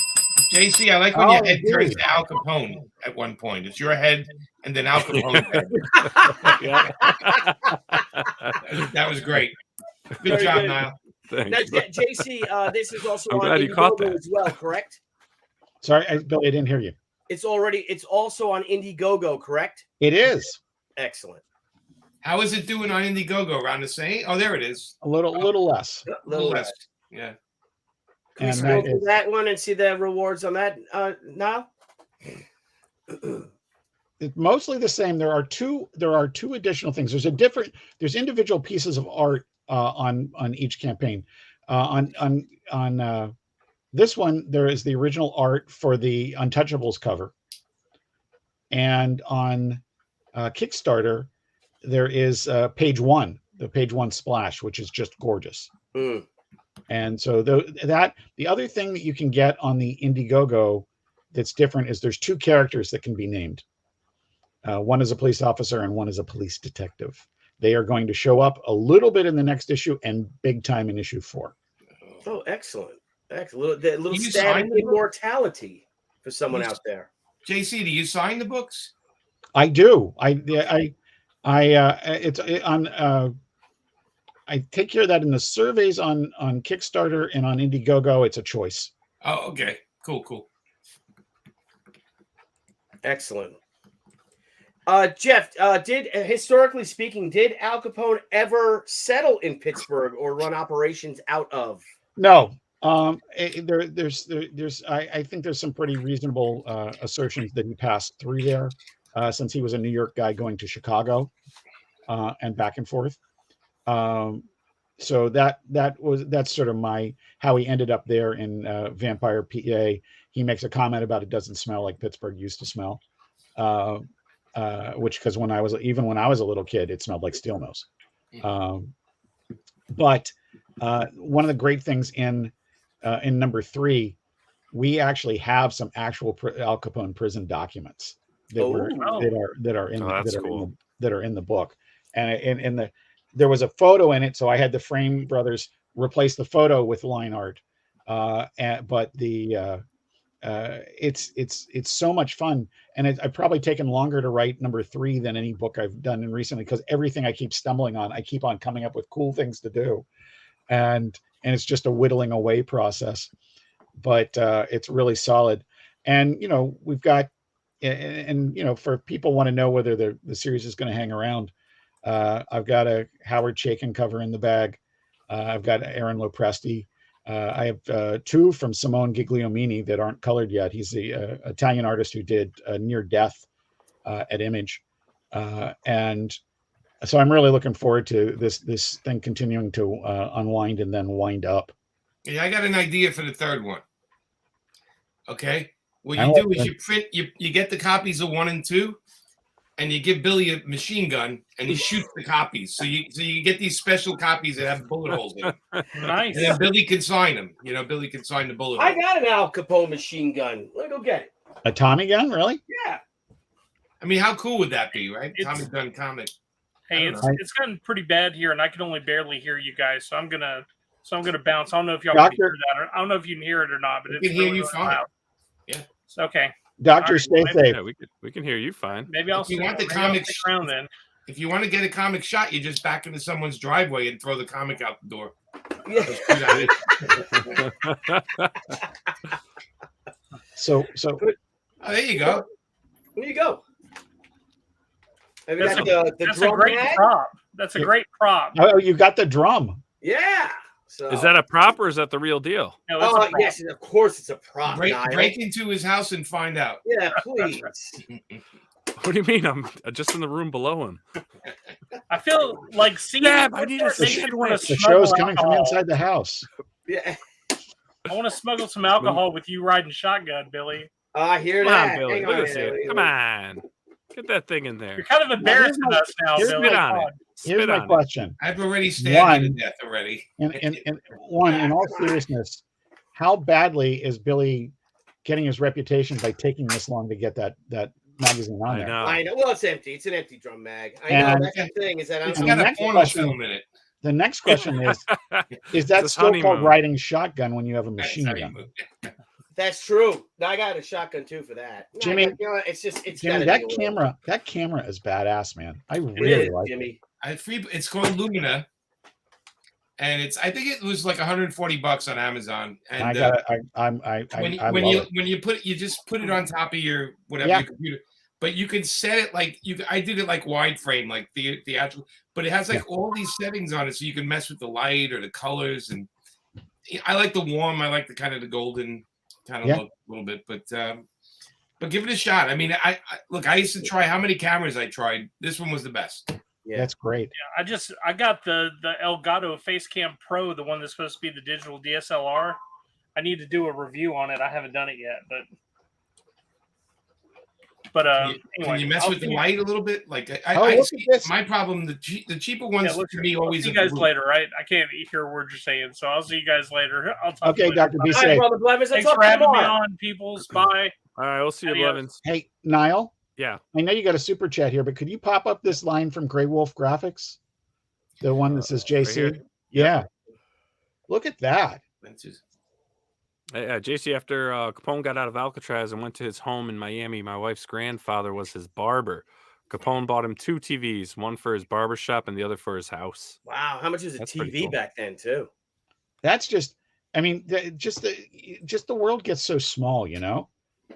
S7: JC, I like when
S5: Oh,
S7: your head
S5: dude.
S7: turns to Al Capone at one point. It's your head and then Al Capone's head.
S6: Yeah.
S7: That was great. Good
S1: Very
S7: job,
S1: good.
S7: Niall.
S1: Now,
S6: Thanks.
S1: JC, this is also
S6: I'm
S1: on
S6: glad you caught
S1: Indiegogo
S6: that.
S1: as well, correct?
S5: Sorry, Billy, I didn't hear you.
S1: It's also on Indiegogo, correct?
S5: It is
S1: Excellent.
S7: How is it doing on Indiegogo? Around the same? Oh, there it is.
S5: a little less.
S7: A little less. Yeah.
S1: Can we
S5: And
S1: scroll
S5: that
S1: through
S5: is-
S1: that one and see the rewards on that now?
S5: It's mostly the same. There are two additional things. There's individual pieces of art on each campaign. On this one, there is the original art for the Untouchables cover, and on Kickstarter, there is page 1, the page 1 splash, which is just gorgeous.
S1: Mm.
S5: And so the other thing that you can get on the Indiegogo that's different is there's 2 characters that can be named. One is a police officer and one is a police detective. They are going to show up a little bit in the next issue and big time in issue 4.
S1: Oh, excellent. Excellent. The little
S7: You
S1: stab
S7: signed
S1: of
S7: the book?
S1: immortality for someone out there.
S7: JC, do you sign the books?
S5: I do. I take care of that in the surveys on Kickstarter and on Indiegogo. It's a choice.
S7: Oh, okay. Cool.
S1: Excellent. Jeff, historically speaking, did Al Capone ever settle in Pittsburgh or run operations out of?
S5: No. I think there's some pretty reasonable assertions that he passed through there, since he was a New York guy going to Chicago and back and forth. So that's sort of how he ended up there in Vampire PA. He makes a comment about it doesn't smell like Pittsburgh used to smell, which because when I was a little kid, it smelled like steel nose. But one of the great things in number 3, we actually have some actual Al Capone prison documents that are in the book, and there was a photo in it, so I had the Frame brothers replace the photo with line art. But it's so much fun, and I've probably taken longer to write number 3 than any book I've done in recently, because everything I keep stumbling on, I keep on coming up with cool things to do, and it's just a whittling away process. But it's really solid, and we've got, and for people want to know whether the series is going to hang around. I've got a Howard Chaykin cover in the bag. I've got Aaron Lopresti. I have 2 from Simone Gigliomini that aren't colored yet. He's the Italian artist who did Near Death at Image. And so I'm really looking forward to this thing continuing to unwind and then wind up.
S7: Yeah, I got an idea for the 3rd one. Okay. What
S5: I
S7: you
S5: like
S7: do is
S5: that.
S7: you print, you get the copies of 1 and 2, and you give Billy a machine gun, and he shoots the copies. So you get these special copies that have bullet holes in them.
S4: Nice.
S7: And then Billy can sign them. Billy can sign the bullet
S1: I
S7: hole.
S1: got an Al Capone machine gun. Let me go get it.
S5: A Tommy gun, really?
S1: Yeah.
S7: I mean, how cool would that be, right?
S4: It's-
S7: Tommy gun comic.
S4: Hey,
S7: I don't
S4: it's gotten pretty bad here, and I can only barely hear you guys. So I'm gonna bounce. I don't know if y'all
S5: Doctor-
S4: can hear that. I don't know if you can hear it or not, but
S7: We
S4: it's
S7: can hear
S4: really,
S7: you
S4: really
S7: fine.
S4: loud.
S7: Yeah.
S4: So, okay.
S5: Doctor,
S4: All right,
S5: stay
S4: well,
S5: safe.
S6: Yeah, we can hear you fine.
S4: Maybe I'll
S7: If you want the
S4: maybe I'll
S7: comics-
S4: stick around then.
S7: If you want to get a comic shot, you just back into someone's driveway and throw the comic out the door.
S1: Yeah.
S5: So
S7: Oh, there you go.
S1: There you go. Have you
S4: That's
S1: got the
S4: That's a
S1: drum
S4: great
S1: mag?
S4: prop. That's a great prop.
S5: oh, you got the drum.
S1: Yeah. So,
S6: Is that a prop or is that the real deal?
S4: No, it's a
S1: Oh,
S4: prop.
S1: yes, of course it's a prop.
S7: Break,
S1: Niall.
S7: break into his house and find out.
S1: Yeah, please.
S6: What do you mean? I'm just in the room below him.
S4: I feel like seeing.
S6: Dab, I need a
S4: makes me
S6: shed
S4: wanna
S6: wet.
S5: The
S4: smuggle
S5: show's coming from
S4: alcohol.
S5: inside the house.
S1: Yeah.
S4: I want to smuggle some alcohol with you riding shotgun, Billy.
S1: I hear
S6: Come
S1: that.
S6: on, Billy.
S1: Hang
S6: Look
S1: on
S6: at this.
S1: here.
S6: Come on. Get that thing in there.
S4: You're kind of embarrassing us now,
S5: here's
S4: Billy.
S6: Spit on
S4: Come
S6: it.
S4: on.
S5: Here's
S6: Spit
S5: my
S6: on it.
S5: question.
S7: I've already stabbed you to
S5: One.
S7: death already.
S5: In all seriousness, how badly is Billy getting his reputation by taking this long to get that magazine on
S6: I
S5: there?
S6: know.
S1: I know. Well, it's empty. It's an empty drum mag. I know.
S5: And-
S1: That's the thing. Is that
S7: It's
S5: And
S7: got
S5: the
S7: a
S5: next
S7: porno
S5: question-
S7: film in it.
S5: The next question is that
S6: It's
S5: still
S6: his
S5: called
S6: honeymoon.
S5: riding shotgun when you have a
S7: That's
S5: machine
S7: how you
S5: gun?
S7: move.
S1: that's true. I got a shotgun too for that. No,
S5: Jimmy-
S1: you know, it's
S5: Jimmy,
S1: gotta be
S5: that camera is badass, man. I
S1: It
S5: really
S1: is,
S5: like it.
S1: Jimmy.
S7: It's called Lumina, and I think it was like $140 on Amazon. And
S5: I got it. I
S7: when
S5: love
S7: you put it, you just put it on top of your whatever
S5: Yeah.
S7: your computer. But you can set it like I did it like wide frame, like the actual. But it has like all these settings on it, so you can mess with the light or the colors. And I like the warm. I like the kind of the golden kind of look a little bit. But give it a shot. I mean, I look. I used to try how many cameras I tried. This one was the best.
S1: Yeah.
S5: That's great.
S4: I got the Elgato Facecam Pro, the one that's supposed to be the digital DSLR. I need to do a review on it. I haven't done it yet, but
S7: Can
S4: anyway,
S7: you mess
S4: I'll
S7: with the
S4: see-
S7: light a little bit? Like
S5: look at this.
S7: my problem, the cheaper ones
S4: look,
S7: to me
S4: I'll
S7: always.
S4: see you guys later, right? I can't hear a word you're saying, so I'll see you guys later. I'll talk to
S5: Okay,
S4: you
S5: Doctor, be
S1: All right,
S5: safe.
S1: brother Blevins. Let's
S4: Thanks
S1: talk
S4: for having me
S1: tomorrow.
S4: on, peoples. Bye.
S6: All right, we'll see you,
S4: Adios.
S6: Blevins.
S5: Hey, Niall,
S6: Yeah.
S5: I know you got a super chat here, but could you pop up this line from Grey Wolf Graphics? The one that says JC?
S6: here?
S5: Yeah. Look at that.
S7: That's just,
S6: JC, after Capone got out of Alcatraz and went to his home in Miami, my wife's grandfather was his barber. Capone bought him 2 TVs, one for his barber shop and the other for his house.
S1: Wow, how much was a
S6: That's pretty
S1: TV
S6: cool.
S1: back then too?
S5: That's just, I mean, just the world gets so small, you know.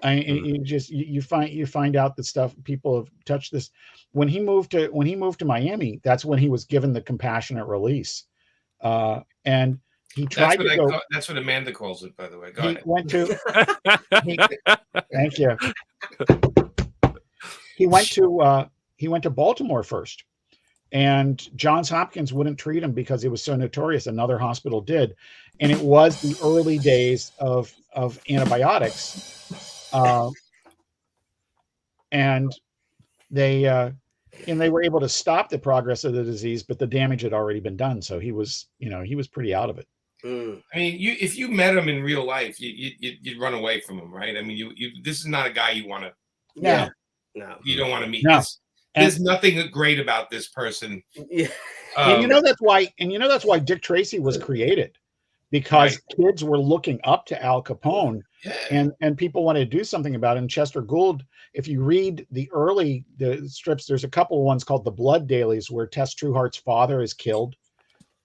S5: You find out that stuff people have touched this. When he moved to Miami, that's when he was given the compassionate release, and he tried to go.
S7: that's what Amanda calls it, by the way. Go
S5: He
S7: ahead.
S5: went to. Thank you. He went to Baltimore first, and Johns Hopkins wouldn't treat him because he was so notorious. Another hospital did, and it was the early days of antibiotics. And they were able to stop the progress of the disease, but the damage had already been done. So he was pretty out of it.
S1: Mm.
S7: I mean, if you met him in real life, you'd run away from him, right? I mean, this is not a guy you want to.
S5: Yeah.
S1: No.
S7: You don't want to meet.
S5: No.
S7: There's nothing great about this person.
S1: Yeah.
S5: And that's why Dick Tracy was created, because kids were looking up to Al Capone, and people wanted to do something about it. And Chester Gould, if you read the strips, there's a couple of ones called the Blood Dailies where Tess Trueheart's father is killed,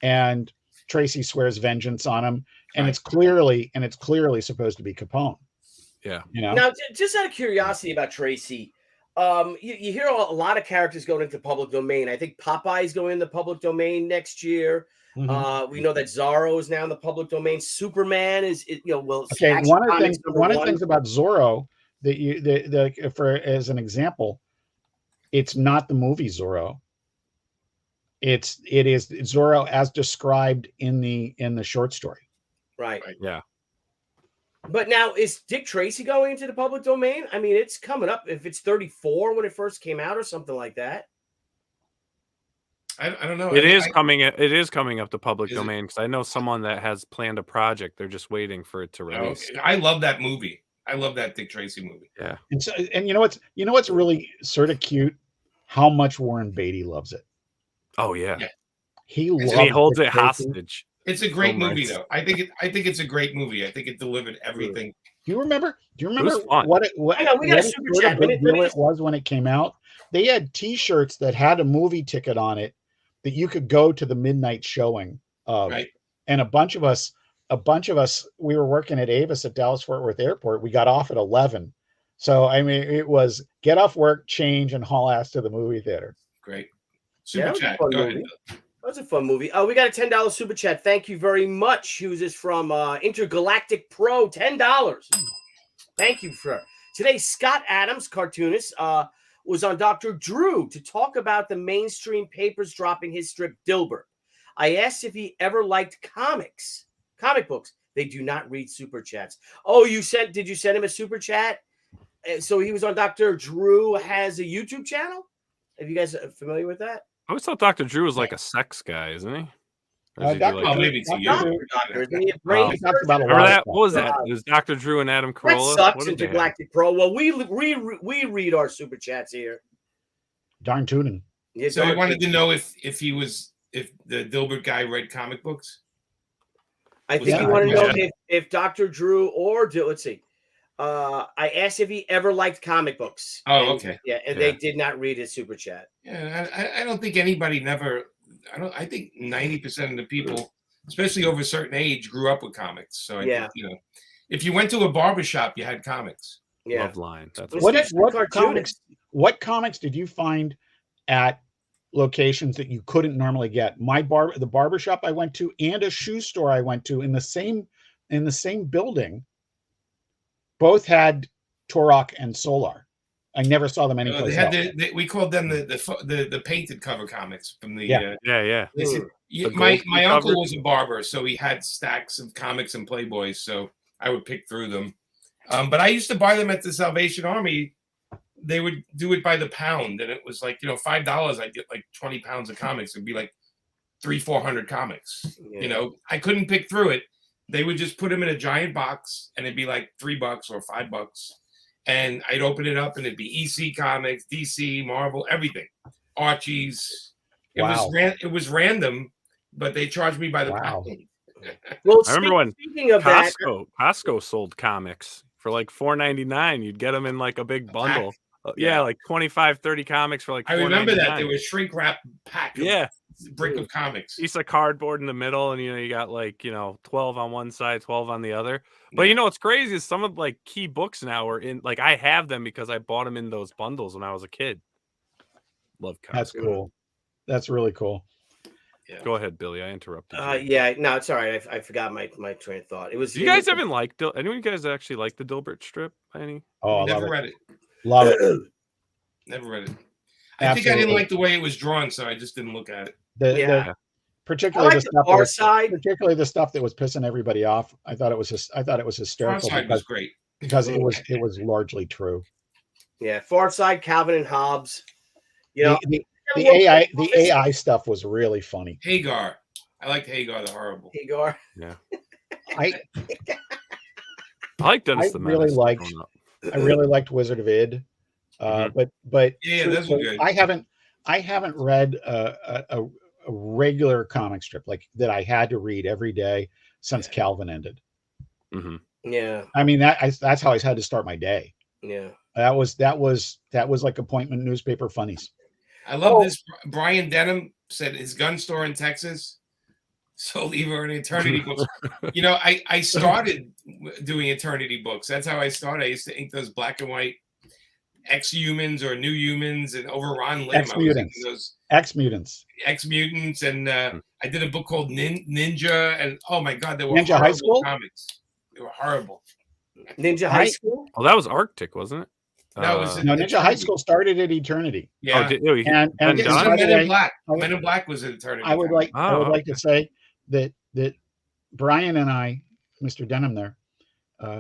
S5: and Tracy swears vengeance on him, and it's clearly supposed to be Capone.
S6: Yeah.
S5: You know.
S1: Now, just out of curiosity about Tracy, you hear a lot of characters going into public domain. I think Popeye's going into public domain next year.
S5: Mm-hmm.
S1: We know that Zorro is now in the public domain. Superman is,
S5: okay. One of the things about Zorro that for as an example, it's not the movie Zorro. It is Zorro as described in the short story.
S1: Right.
S6: Yeah.
S1: But now, is Dick Tracy going into the public domain? I mean, it's coming up. If it's 34 when it first came out or something like that.
S7: I don't know.
S6: It is coming up to public domain, because I know someone that has planned a project. They're just waiting for it to release.
S7: I love that movie. I love that Dick Tracy movie.
S6: Yeah.
S5: And you know what's really sort of cute? How much Warren Beatty loves it.
S6: Oh yeah.
S5: He
S6: holds
S5: Dick
S6: it
S5: Tracy.
S6: hostage.
S7: It's a great movie,
S6: nice.
S7: though. I think it's a great movie. I think it delivered everything.
S5: Do you remember
S6: was fun.
S5: what
S1: I know, we got a super chat.
S5: big deal it was when it came out? they had T-shirts that had a movie ticket on it that you could go to the midnight showing of.
S7: Right.
S5: And a bunch of us, we were working at Avis at Dallas Fort Worth Airport. We got off at 11. So I mean, it was get off work, change, and haul ass to the movie theater.
S7: Great.
S1: Yeah,
S7: Super chat.
S1: that was a fun
S7: Go ahead.
S1: movie. That was a fun movie. We got a $10 super chat. Thank you very much. Who's this from? Intergalactic Pro, $10. Thank you for today. Scott Adams, cartoonist, was on Dr. Drew to talk about the mainstream papers dropping his strip Dilbert. I asked if he ever liked comic books. They do not read super chats. Oh, did you send him a super chat? So he was on Dr. Drew has a YouTube channel. Have you guys familiar with that?
S6: I always thought Dr. Drew was like a sex guy, isn't he? Or is he
S5: Dr.
S6: do like
S7: maybe to you.
S1: Doctor, isn't he a brain
S5: He talks about a
S6: Remember
S5: lot of
S6: that?
S5: stuff.
S6: What was that? It was Dr. Drew and Adam
S1: That
S6: Carolla.
S1: sucks.
S6: What did they have?
S1: Intergalactic Pro. Well, we read our super chats here.
S5: Darn tootin'.
S1: Yeah,
S7: So I
S1: darn
S7: wanted
S1: it.
S7: to know if the Dilbert guy read comic books.
S1: I think
S5: Yeah,
S1: you want to
S5: I-
S1: know if Dr. Drew or let's see. I asked if he ever liked comic books.
S7: Oh,
S1: And-
S7: okay.
S1: Yeah, and they did not read his super chat.
S7: Yeah, I don't think anybody never. I think 90% of the people, especially over a certain age, grew up with comics. So I
S1: Yeah.
S7: think, if you went to a barbershop, you had comics.
S1: Yeah.
S6: Love line. That's
S1: Well,
S6: what.
S1: especially cartoonists.
S5: What comics did you find at locations that you couldn't normally get? The barbershop I went to and a shoe store I went to in the same building both had Turok and Solar. I never saw them
S7: They
S5: anyplace
S7: had
S5: else.
S7: we called them the painted cover comics from the.
S5: Yeah.
S6: Yeah.
S7: They said-
S6: The
S7: my
S6: gold
S7: uncle
S6: cover?
S7: was a barber, so he had stacks of comics and Playboys. So I would pick through them. But I used to buy them at the Salvation Army. They would do it by the pound, and it was like $5. I'd get like 20 pounds of comics. It'd be like 300-400 comics.
S1: Yeah.
S7: I couldn't pick through it. They would just put them in a giant box, and it'd be like $3 or $5. And I'd open it up, and it'd be EC Comics, DC, Marvel, everything, Archie's. It was random, but they charged me by the
S5: Wow.
S7: pound.
S1: Well,
S6: I remember when
S1: speaking of that,
S6: Costco sold comics for like $4.99. You'd get them in like a big bundle. Yeah, like 25, 30 comics for like
S7: I remember that
S6: $4.99.
S7: there was shrink wrap pack.
S6: Yeah.
S7: Brick of comics.
S6: Piece of cardboard in the middle, and you got like 12 on one side, 12 on the other. But what's crazy is some of like key books now are in like I have them because I bought them in those bundles when I was a kid. Love Costco.
S5: That's cool. That's really cool.
S7: Yeah.
S6: Go ahead, Billy. I interrupted you.
S1: yeah, no, it's all right. I forgot my train of thought. It was.
S6: Do you guys haven't liked anyone of you guys actually like the Dilbert strip? Any?
S5: Oh, I
S7: Never
S5: love it.
S7: read it.
S5: Love it.
S7: Never read it. I think I didn't like the way it was drawn, so I just didn't look at it.
S5: Particularly
S1: I like the Far Side.
S5: particularly the stuff that was pissing everybody off. I thought it was hysterical
S7: Far Side was great
S5: because it was largely true.
S1: Yeah, Far Side, Calvin and Hobbes.
S5: The AI stuff was really funny.
S7: Hagar. I liked Hagar the Horrible.
S1: Hagar.
S6: Yeah.
S5: I
S6: like Dennis
S5: I
S6: the
S5: really
S6: Menace
S5: liked
S6: growing up.
S5: I really liked Wizard of Id. But
S7: Yeah, those were good.
S5: I haven't read a regular comic strip like that I had to read every day since Calvin ended.
S6: Mm-hmm.
S1: Yeah.
S5: I mean that's how I had to start my day.
S1: Yeah.
S5: That was like appointment newspaper funnies.
S7: I love this. Brian Denham said his gun store in Texas sold either an Eternity books. I started doing Eternity books. That's how I started. I used to ink those black and white Ex-Humans or New Humans, and over Ron Lim.
S5: Ex-Mutants.
S7: Ex-Mutants, and I did a book called Ninja, and oh my god, they were
S5: Ninja High School
S7: comics. They were horrible.
S1: Ninja High School?
S6: Oh, that was Arctic, wasn't it?
S7: That was
S5: No, Ninja High School started at Eternity.
S7: Yeah.
S5: And
S7: Men
S5: by
S7: in Black. Men in Black was an Eternity.
S5: I would like to say that Brian and I, Mr. Denham there,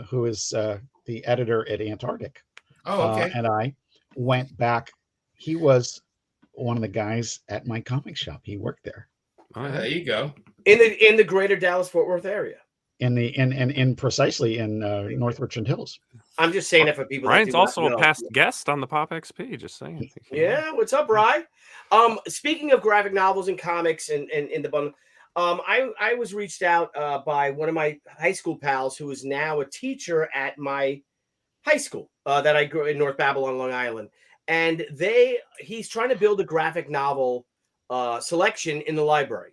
S5: who is the editor at Antarctic, and I went back. He was one of the guys at my comic shop. He worked there.
S7: There you go.
S1: In the greater Dallas Fort Worth area.
S5: Precisely in North Richmond Hills.
S1: I'm just saying that for people.
S6: Brian's
S1: that do
S6: also
S1: not
S6: a
S1: know.
S6: past guest on the Pop XP. Just saying.
S1: Yeah, what's up, Rye? Speaking of graphic novels and comics and in the bundle, I was reached out by one of my high school pals who is now a teacher at my high school that I grew in North Babylon, Long Island. and he's trying to build a graphic novel selection in the library.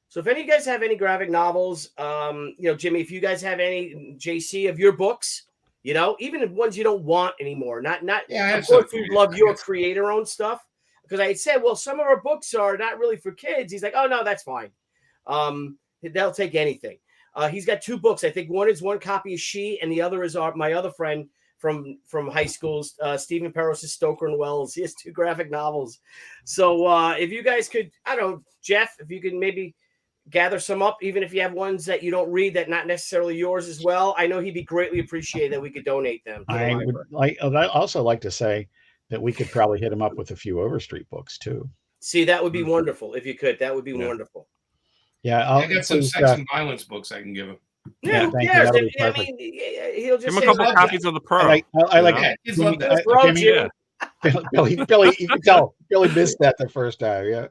S1: So if any of you guys have any graphic novels, Jimmy, if you guys have any, JC, of your books, even ones you don't want anymore, not
S7: Yeah,
S1: of course we love your creator-owned stuff, because I had said, well, some of our books are not really for kids. He's like, oh no, that's fine. They'll take anything. He's got 2 books. I think one copy is She, and the other is my other friend from high school, Stephen Peros' Stoker and Wells. He has 2 graphic novels. So if you guys could, I don't know, Jeff, if you can maybe gather some up, even if you have ones that you don't read that not necessarily yours as well. I know he'd be greatly appreciated that we could donate them.
S5: I would also like to say that we could probably hit him up with a few Overstreet books too.
S1: See, that would be wonderful if you could. That would be wonderful.
S5: Yeah,
S7: I got some sex and violence books I can give him.
S1: Yeah,
S5: thank you. That'll be
S1: I
S5: perfect.
S1: mean, he'll just
S6: Give him a couple copies of the Pro.
S5: I like
S7: Yeah, kids love
S5: Jimmy,
S7: that.
S5: Billy, you can tell Billy missed that the first time. Yeah.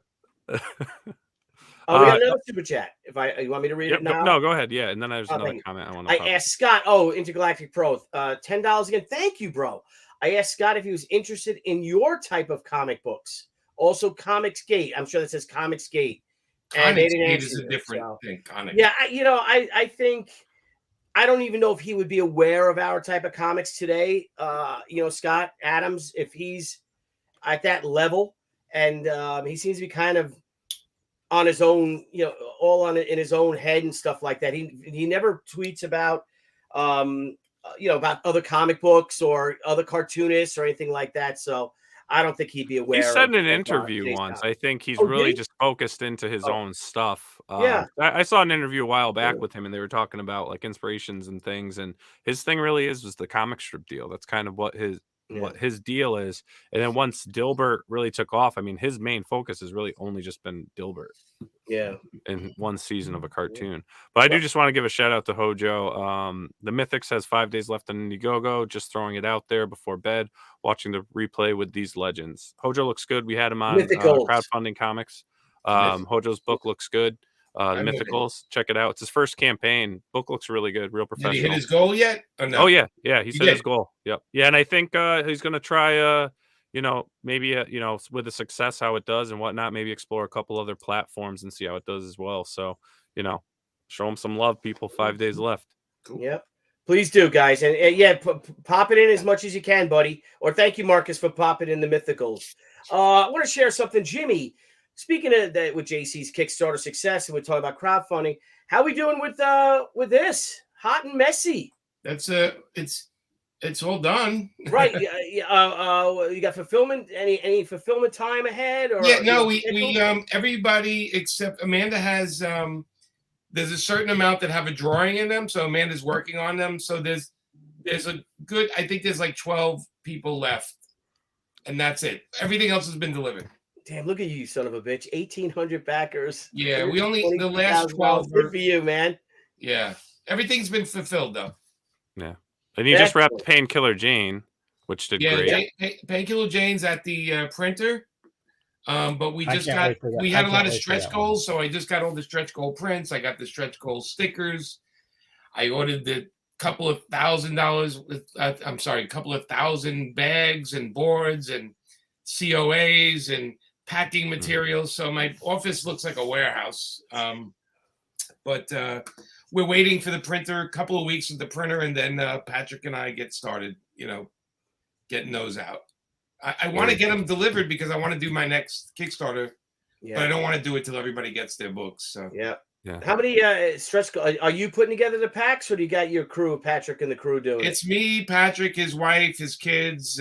S1: We got another super chat. You want me to read it now?
S6: No, go ahead. Yeah, and then there's another comment I want to.
S1: I asked Scott. Intergalactic Pro, $10 again. Thank you, bro. I asked Scott if he was interested in your type of comic books. Also, Comics Gate. I'm sure that says Comics Gate.
S7: Comics Gate is a different thing.
S1: Yeah, I think I don't even know if he would be aware of our type of comics today. Scott Adams, if he's at that level, and he seems to be kind of on his own, all on it in his own head and stuff like that. He never tweets about, about other comic books or other cartoonists or anything like that. So I don't think he'd be aware.
S6: He said in an interview once, I think he's really just focused into his own stuff. I saw an interview a while back with him, and they were talking about like inspirations and things. And his thing really was the comic strip deal. That's kind of what his deal is. And then once Dilbert really took off, I mean, his main focus has really only just been Dilbert.
S1: Yeah.
S6: In one season of a cartoon. But I do just want to give a shout out to Hojo. The Mythics has 5 days left on Indiegogo. Just throwing it out there before bed, watching the replay with these legends. Hojo looks good. We had him on crowdfunding comics. Hojo's book looks good. The Mythicals, check it out. It's his first campaign. Book looks really good, real professional.
S7: Did he hit his goal yet? Or no?
S6: Oh yeah, he set his goal. Yep. Yeah, and I think he's gonna try maybe with the success how it does and whatnot, maybe explore a couple other platforms and see how it does as well. So, show him some love, people. 5 days left.
S1: Cool. Yep. Please do, guys. And pop it in as much as you can, buddy. Or thank you, Marcus, for popping in the Mythicals. I want to share something, Jimmy. Speaking of that, with JC's Kickstarter success, and we're talking about crowdfunding, how are we doing with this? Hot and messy.
S7: That's it's all done.
S1: Right. You got fulfillment? Any fulfillment time ahead? Or
S7: we everybody except Amanda has there's a certain amount that have a drawing in them, so Amanda's working on them. So there's a good, I think there's like 12 people left, and that's it. Everything else has been delivered.
S1: Damn, look at you, son of a bitch. 1,800 backers.
S7: Yeah, we only the last 12.
S1: Good for you, man.
S7: Yeah. Everything's been fulfilled though.
S6: Yeah. And you just wrapped Painkiller Jane, which did great.
S7: Painkiller Jane's at the printer. But we had a lot of stretch goals, so I just got all the stretch goal prints. I got the stretch goal stickers. I ordered a couple of thousand bags and boards and COAs and packing materials. So my office looks like a warehouse. But we're waiting for the printer, a couple of weeks with the printer, and then Patrick and I get started, getting those out. I want to get them delivered because I want to do my next Kickstarter, but I don't want to do it till everybody gets their books. So
S1: yeah. How many stretch goals are you putting together the packs, or do you got your crew, Patrick and the crew doing it?
S7: It's me, Patrick, his wife, his kids.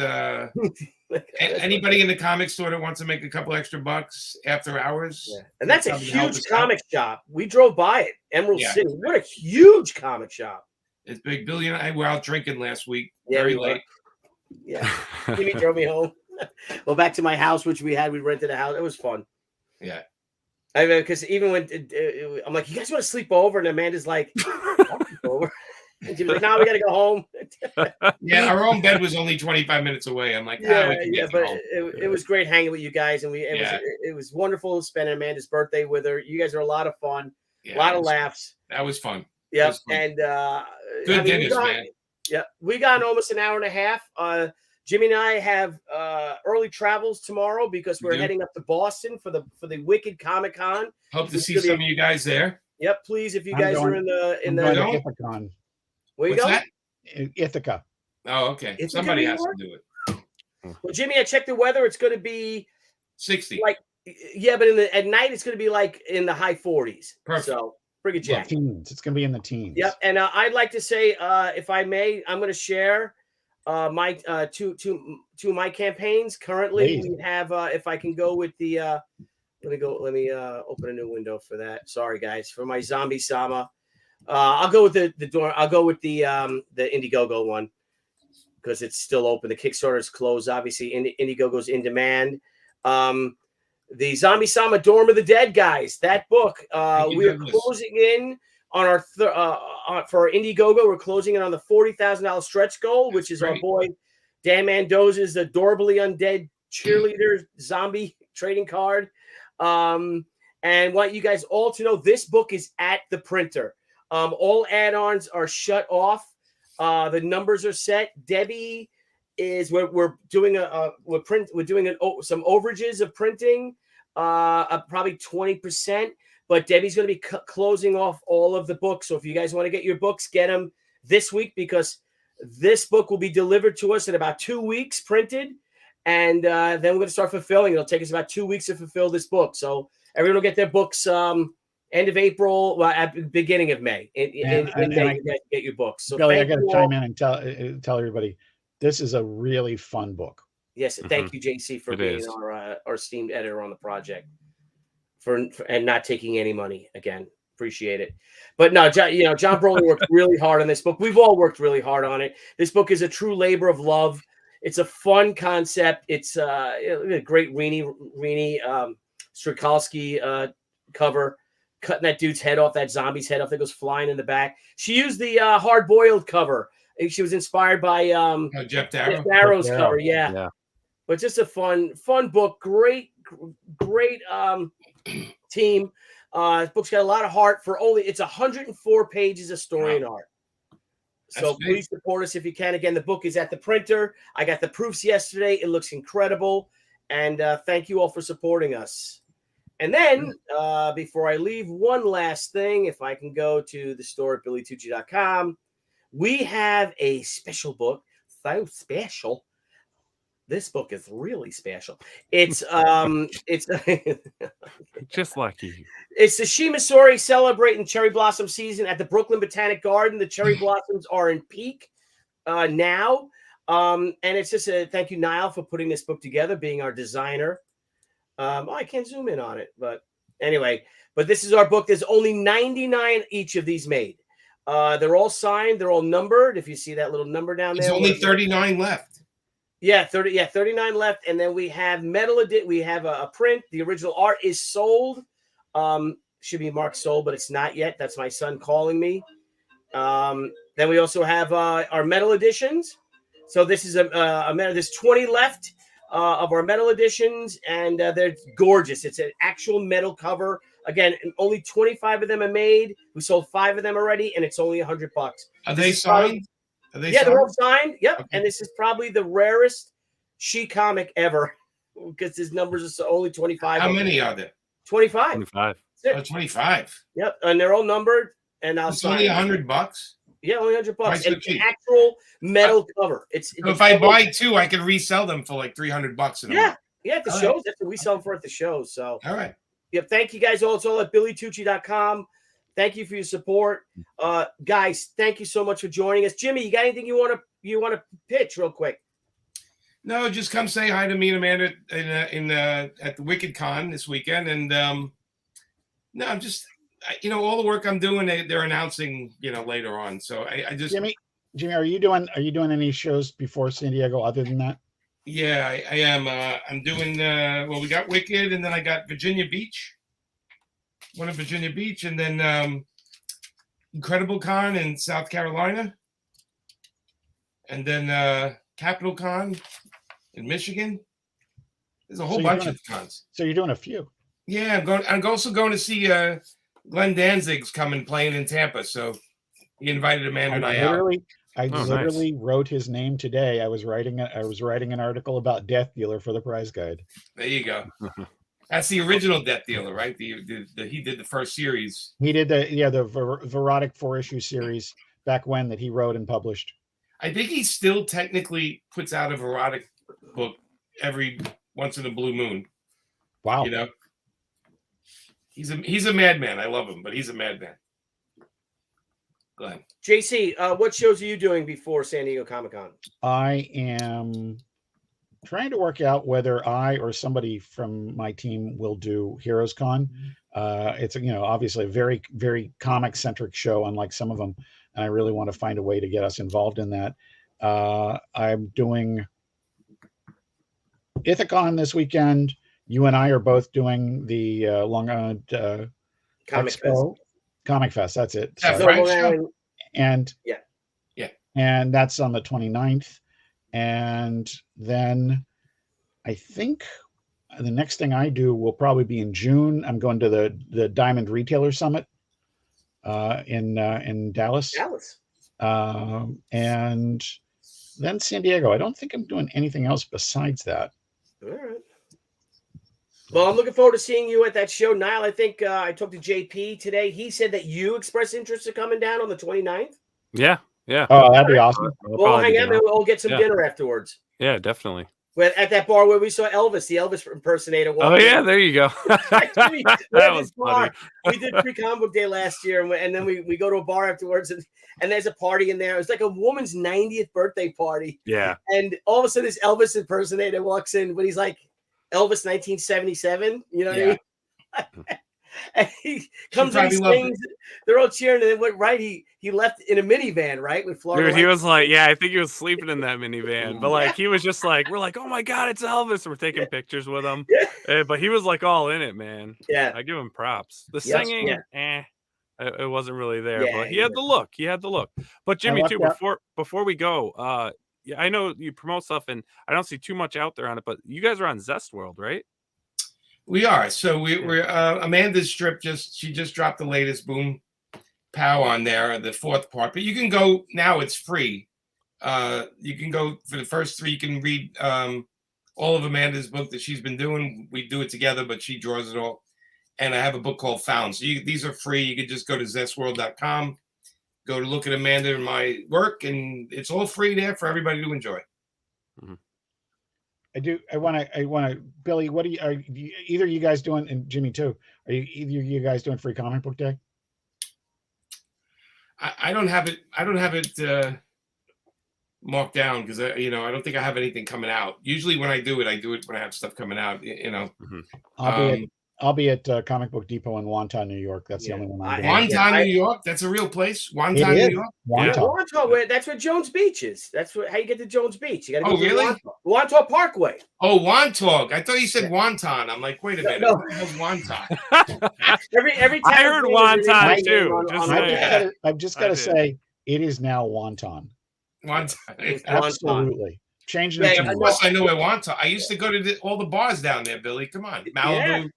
S7: Anybody in the comic store that wants to make a couple extra bucks after hours.
S1: Yeah. And that's a huge comic shop. We drove by it, Emerald City. What a huge comic shop.
S7: It's big. Billy and I were out drinking last week.
S1: Yeah,
S7: very late.
S1: Yeah. Jimmy drove me home. Well, back to my house, which we rented a house. It was fun.
S7: Yeah.
S1: I mean, because even when I'm like, you guys want to sleep over? And Amanda's like, I'll sleep over. And Jimmy's like, no, we got to go home.
S7: Yeah, our own bed was only 25 minutes away. I'm like,
S1: but it was great hanging with you guys, and it was wonderful spending Amanda's birthday with her. You guys are a lot of fun, a lot of laughs.
S7: That was fun.
S1: Yep, and
S7: good dinners, man.
S1: Yeah, we got almost an hour and a half. Jimmy and I have early travels tomorrow because we're heading up to Boston for the Wicked Comic Con.
S7: Hope to see some of you guys there.
S1: Yep, please, if you guys are in the
S5: Ithacon.
S1: Where you
S7: What's
S1: go?
S7: that?
S5: Ithaca.
S7: Oh, okay.
S1: Ithaca,
S7: Somebody
S1: New
S7: has
S1: York?
S7: to do it.
S1: Well, Jimmy, I checked the weather. It's going to be
S7: 60.
S1: like, yeah, but at night it's going to be like in the high 40s.
S7: Perfect.
S1: So bring a jacket.
S5: Teens. It's going to be in the teens.
S1: Yep. And I'd like to say, if I may, I'm going to share my two of my campaigns. Currently, we have. If I can go with the. Let me open a new window for that. Sorry, guys, for my Zombie Sama. I'll go with the door. I'll go with the Indiegogo one because it's still open. The Kickstarter is closed. Obviously, Indiegogo's in demand. The Zombie Sama Dorm of the Dead, guys. That book. We are closing in on our for our Indiegogo. We're closing in on the $40,000 stretch goal, which is our boy Dan Mendoza's adorably undead cheerleader zombie trading card. And want you guys all to know this book is at the printer. All add-ons are shut off. The numbers are set. Debbie is we're doing some overages of printing, probably 20%. But Debbie's going to be closing off all of the books. So if you guys want to get your books, get them this week because this book will be delivered to us in about 2 weeks, printed. And then we're going to start fulfilling. It'll take us about 2 weeks to fulfill this book. So everyone will get their books end of April, at the beginning of May. You guys get your books. So
S5: Billy, I got to chime in and tell everybody, this is a really fun book.
S1: Yes, thank you, JC, for being our esteemed editor on the project, and not taking any money again. Appreciate it. But no, John Brolin worked really hard on this book. We've all worked really hard on it. This book is a true labor of love. It's a fun concept. It's a great Rini Strikalski cover, cutting that dude's head off, that zombie's head off that goes flying in the back. She used the hard-boiled cover. She was inspired by
S7: Jeff
S1: Darrow's cover. Yeah. But just a fun book. Great team. This book's got a lot of heart it's 104 pages of story and art. So please support us if you can. Again, the book is at the printer. I got the proofs yesterday. It looks incredible. And thank you all for supporting us. And then before I leave, one last thing. If I can go to the store at BillyTucci.com, we have a special book. So special. This book is really special. It's
S6: just like you.
S1: It's the Shimasori celebrating cherry blossom season at the Brooklyn Botanic Garden. The cherry blossoms are in peak now. And it's just a thank you, Niall, for putting this book together, being our designer. I can't zoom in on it, but anyway, but this is our book. There's only 99 each of these made. They're all signed. They're all numbered. If you see that little number down there.
S7: There's only 39 left.
S1: Yeah, 39 left. And then we have metal edit. We have a print. The original art is sold. Should be marked sold, but it's not yet. That's my son calling me. Then we also have our metal editions. So this is a metal. There's 20 left of our metal editions, and they're gorgeous. It's an actual metal cover. Again, only 25 of them are made. We sold 5 of them already, and it's only $100.
S7: Are they signed?
S1: They're all signed. Yep. Okay. And this is probably the rarest She comic ever because his numbers are only 25.
S7: How many are there?
S1: 25.
S6: 25.
S7: Oh, 25.
S1: Yep. And they're all numbered. And
S7: it's only $100.
S1: Yeah, only $100. And it's an actual metal cover.
S7: So if I buy 2, I can resell them for like $300.
S1: Yeah. At the shows. That's what we sell them for at the shows. So
S7: all right.
S1: Yep. Thank you guys all. It's all at BillyTucci.com. Thank you for your support, guys. Thank you so much for joining us. Jimmy, you got anything you want to pitch real quick?
S7: No, just come say hi to me and Amanda at the Wicked Con this weekend. And no, I'm just all the work I'm doing, they're announcing later on. So I just
S5: Jimmy, are you doing any shows before San Diego other than that?
S7: Yeah, I am. I'm doing we got Wicked, and then I got Virginia Beach. One in Virginia Beach, and then Incredible Con in South Carolina, and then Capital Con in Michigan. There's a whole bunch of cons.
S5: So you're doing a few.
S7: Yeah, I'm also going to see Glenn Danzig's coming playing in Tampa. So he invited Amanda and I out.
S5: I
S6: Oh,
S5: literally wrote his name today. I was writing an article about Death Dealer for the prize guide.
S7: There you go. That's the original Death Dealer, right? He did the first series.
S5: He did the Verotic 4-issue series back when that he wrote and published.
S7: I think he still technically puts out a Verotic book every once in a blue moon.
S5: Wow.
S7: You know, he's a madman. I love him, but he's a madman. Go ahead.
S1: JC, what shows are you doing before San Diego Comic-Con?
S5: I am trying to work out whether I or somebody from my team will do Heroes Con. It's obviously a very, very comic centric show, unlike some of them, and I really want to find a way to get us involved in that. I'm doing Ithacon this weekend. You and I are both doing the Long Island
S1: Comic
S5: Expo. Comic Fest, that's it.
S7: Yeah,
S5: Sorry.
S7: Frank's show.
S5: And
S1: Yeah.
S5: And that's on the 29th. And then I think the next thing I do will probably be in June. I'm going to the Diamond Retailer Summit in Dallas. And then San Diego. I don't think I'm doing anything else besides that.
S1: All right. Well, I'm looking forward to seeing you at that show. Niall, I think I talked to JP today. He said that you expressed interest in coming down on the 29th.
S6: Yeah.
S5: Oh, that'd be awesome.
S1: We'll hang out and we'll get some dinner afterwards.
S6: Yeah, definitely.
S1: At that bar where we saw Elvis, the Elvis impersonator.
S6: Oh, yeah, there you go.
S1: Actually,
S6: that was funny.
S1: We did pre-comic book day last year, and then we go to a bar afterwards, and there's a party in there. It was like a woman's 90th birthday party.
S6: Yeah.
S1: And all of a sudden, this Elvis impersonator walks in, but he's like, Elvis 1977, you know what I mean? And he comes in, he sings, they're all cheering, and then went right. He left in a minivan, right? With Florida.
S6: Dude, he was like, I think he was sleeping in that minivan, but like he was just like, we're like, oh my god, it's Elvis. And we're taking pictures with him. But he was like all in it, man.
S1: Yeah.
S6: I give him props. The singing, it wasn't really there, but he had the look. He had the look. But Jimmy, too, before we go, I know you promote stuff, and I don't see too much out there on it, but you guys are on Zest World, right?
S7: We are. So we're Amanda's strip she just dropped the latest Boom Pow on there, the 4th part. But you can go now; it's free. You can go for the first 3. You can read all of Amanda's book that she's been doing. We do it together, but she draws it all. And I have a book called Found. So these are free. You can just go to zestworld.com, go to look at Amanda and my work, and it's all free there for everybody to enjoy.
S6: Mm-hmm.
S5: I want to, Billy, what are you either you guys doing, and Jimmy too, are you guys doing free comic book day?
S7: I don't have it marked down because I don't think I have anything coming out. Usually when I do it when I have stuff coming out,
S6: Mm-hmm.
S5: I'll be at Comic Book Depot in Wonton, New York. That's the only one I'm doing.
S7: Wonton, New York? That's a real place? Wonton, New York?
S1: Wonton, that's where Jones Beach is. That's how you get to Jones Beach. You got to go to
S7: really?
S1: Wonton Parkway.
S7: Oh, Wonton. I thought you said wonton. I'm like, wait a minute.
S1: No.
S7: Wonton.
S1: every time
S6: I heard wonton too.
S5: I've just got to say, it is now Wonton.
S7: Wonton.
S5: Absolutely. Changing
S7: it. Of course, I know where Wonton. I used to go to all the bars down there, Billy. Come on. Malibu.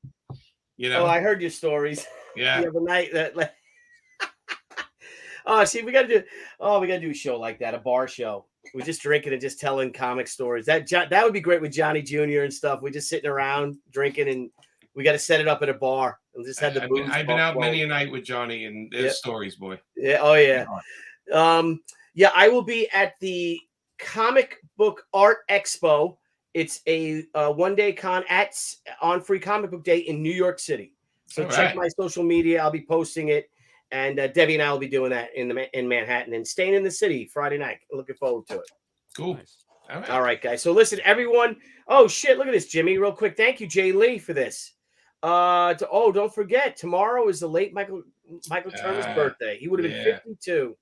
S1: Oh, I heard your stories.
S7: Yeah.
S1: The other night that. Oh, see, we got to do a show like that, a bar show. We're just drinking and just telling comic stories. That would be great with Johnny Jr. and stuff. We're just sitting around drinking, and we got to set it up at a bar and just have the booze.
S7: I've been out many a night with Johnny, and there's stories, boy.
S1: Yeah. Oh yeah. I will be at the Comic Book Art Expo. It's a one-day con on Free Comic Book Day in New York City. So check my social media. I'll be posting it. And Debbie and I will be doing that in Manhattan and staying in the city Friday night. Looking forward to it.
S7: Cool.
S1: All right, guys. So listen, everyone. Oh, shit. Look at this, Jimmy, real quick. Thank you, Jay Lee, for this. Don't forget, tomorrow is the late Michael Turner's birthday. He would have been 52.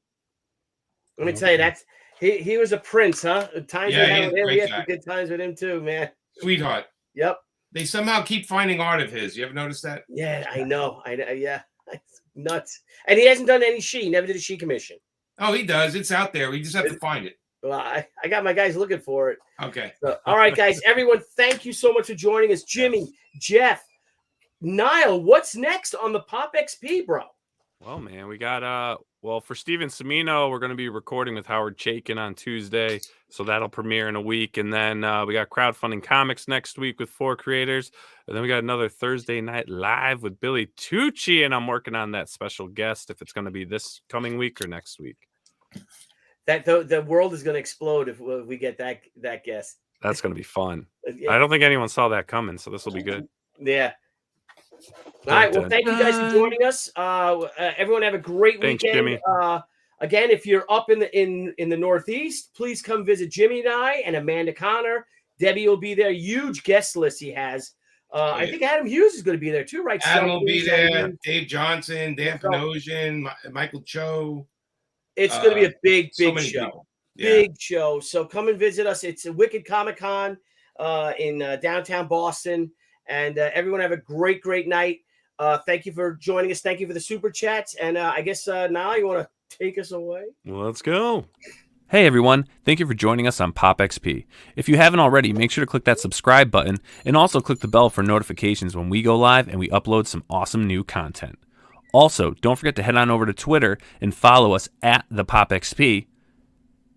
S1: Let me tell you, he was a prince, huh? Times we had with him, we had some good times with him too, man.
S7: Sweetheart.
S1: Yep.
S7: They somehow keep finding art of his. You ever noticed that?
S1: Yeah, I know. Yeah, it's nuts. And he hasn't done any she. Never did a she commission.
S7: Oh, he does. It's out there. We just have to find it.
S1: Well, I got my guys looking for it.
S7: Okay.
S1: So, all right, guys. Everyone, thank you so much for joining us. Jimmy, Jeff, Niall, what's next on the Pop XP, bro?
S6: Well, man, we got well, for Steven Semino, we're going to be recording with Howard Chaykin on Tuesday, so that'll premiere in a week. And then we got crowdfunding comics next week with 4 creators, and then we got another Thursday night live with Billy Tucci, and I'm working on that special guest if it's going to be this coming week or next week.
S1: That the world is going to explode if we get that guest.
S6: That's going to be fun.
S1: Yeah.
S6: I don't think anyone saw that coming, so this will be good.
S1: Yeah. All right. Well, thank you guys for joining us. Everyone have a great
S6: Thanks,
S1: weekend.
S6: Jimmy.
S1: Again, if you're up in the Northeast, please come visit Jimmy and I and Amanda Connor. Debbie will be there. Huge guest list he has. I think Adam Hughes is going to be there too, right?
S7: Adam will be there. Dave Johnson, Dan Panosian, Michael Cho.
S1: It's going to be a big show.
S7: People.
S1: Big show. So come and visit us. It's a Wicked Comic-Con in downtown Boston. And everyone have a great night. Thank you for joining us. Thank you for the super chats. And I guess now you want to take us away?
S6: Let's go.
S9: Hey everyone, thank you for joining us on Pop XP. If you haven't already, make sure to click that subscribe button and also click the bell for notifications when we go live and we upload some awesome new content. Also, don't forget to head on over to Twitter and follow us at the Pop XP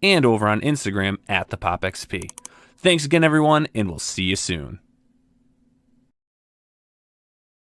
S9: and over on Instagram at the Pop XP. Thanks again everyone, and we'll see you soon.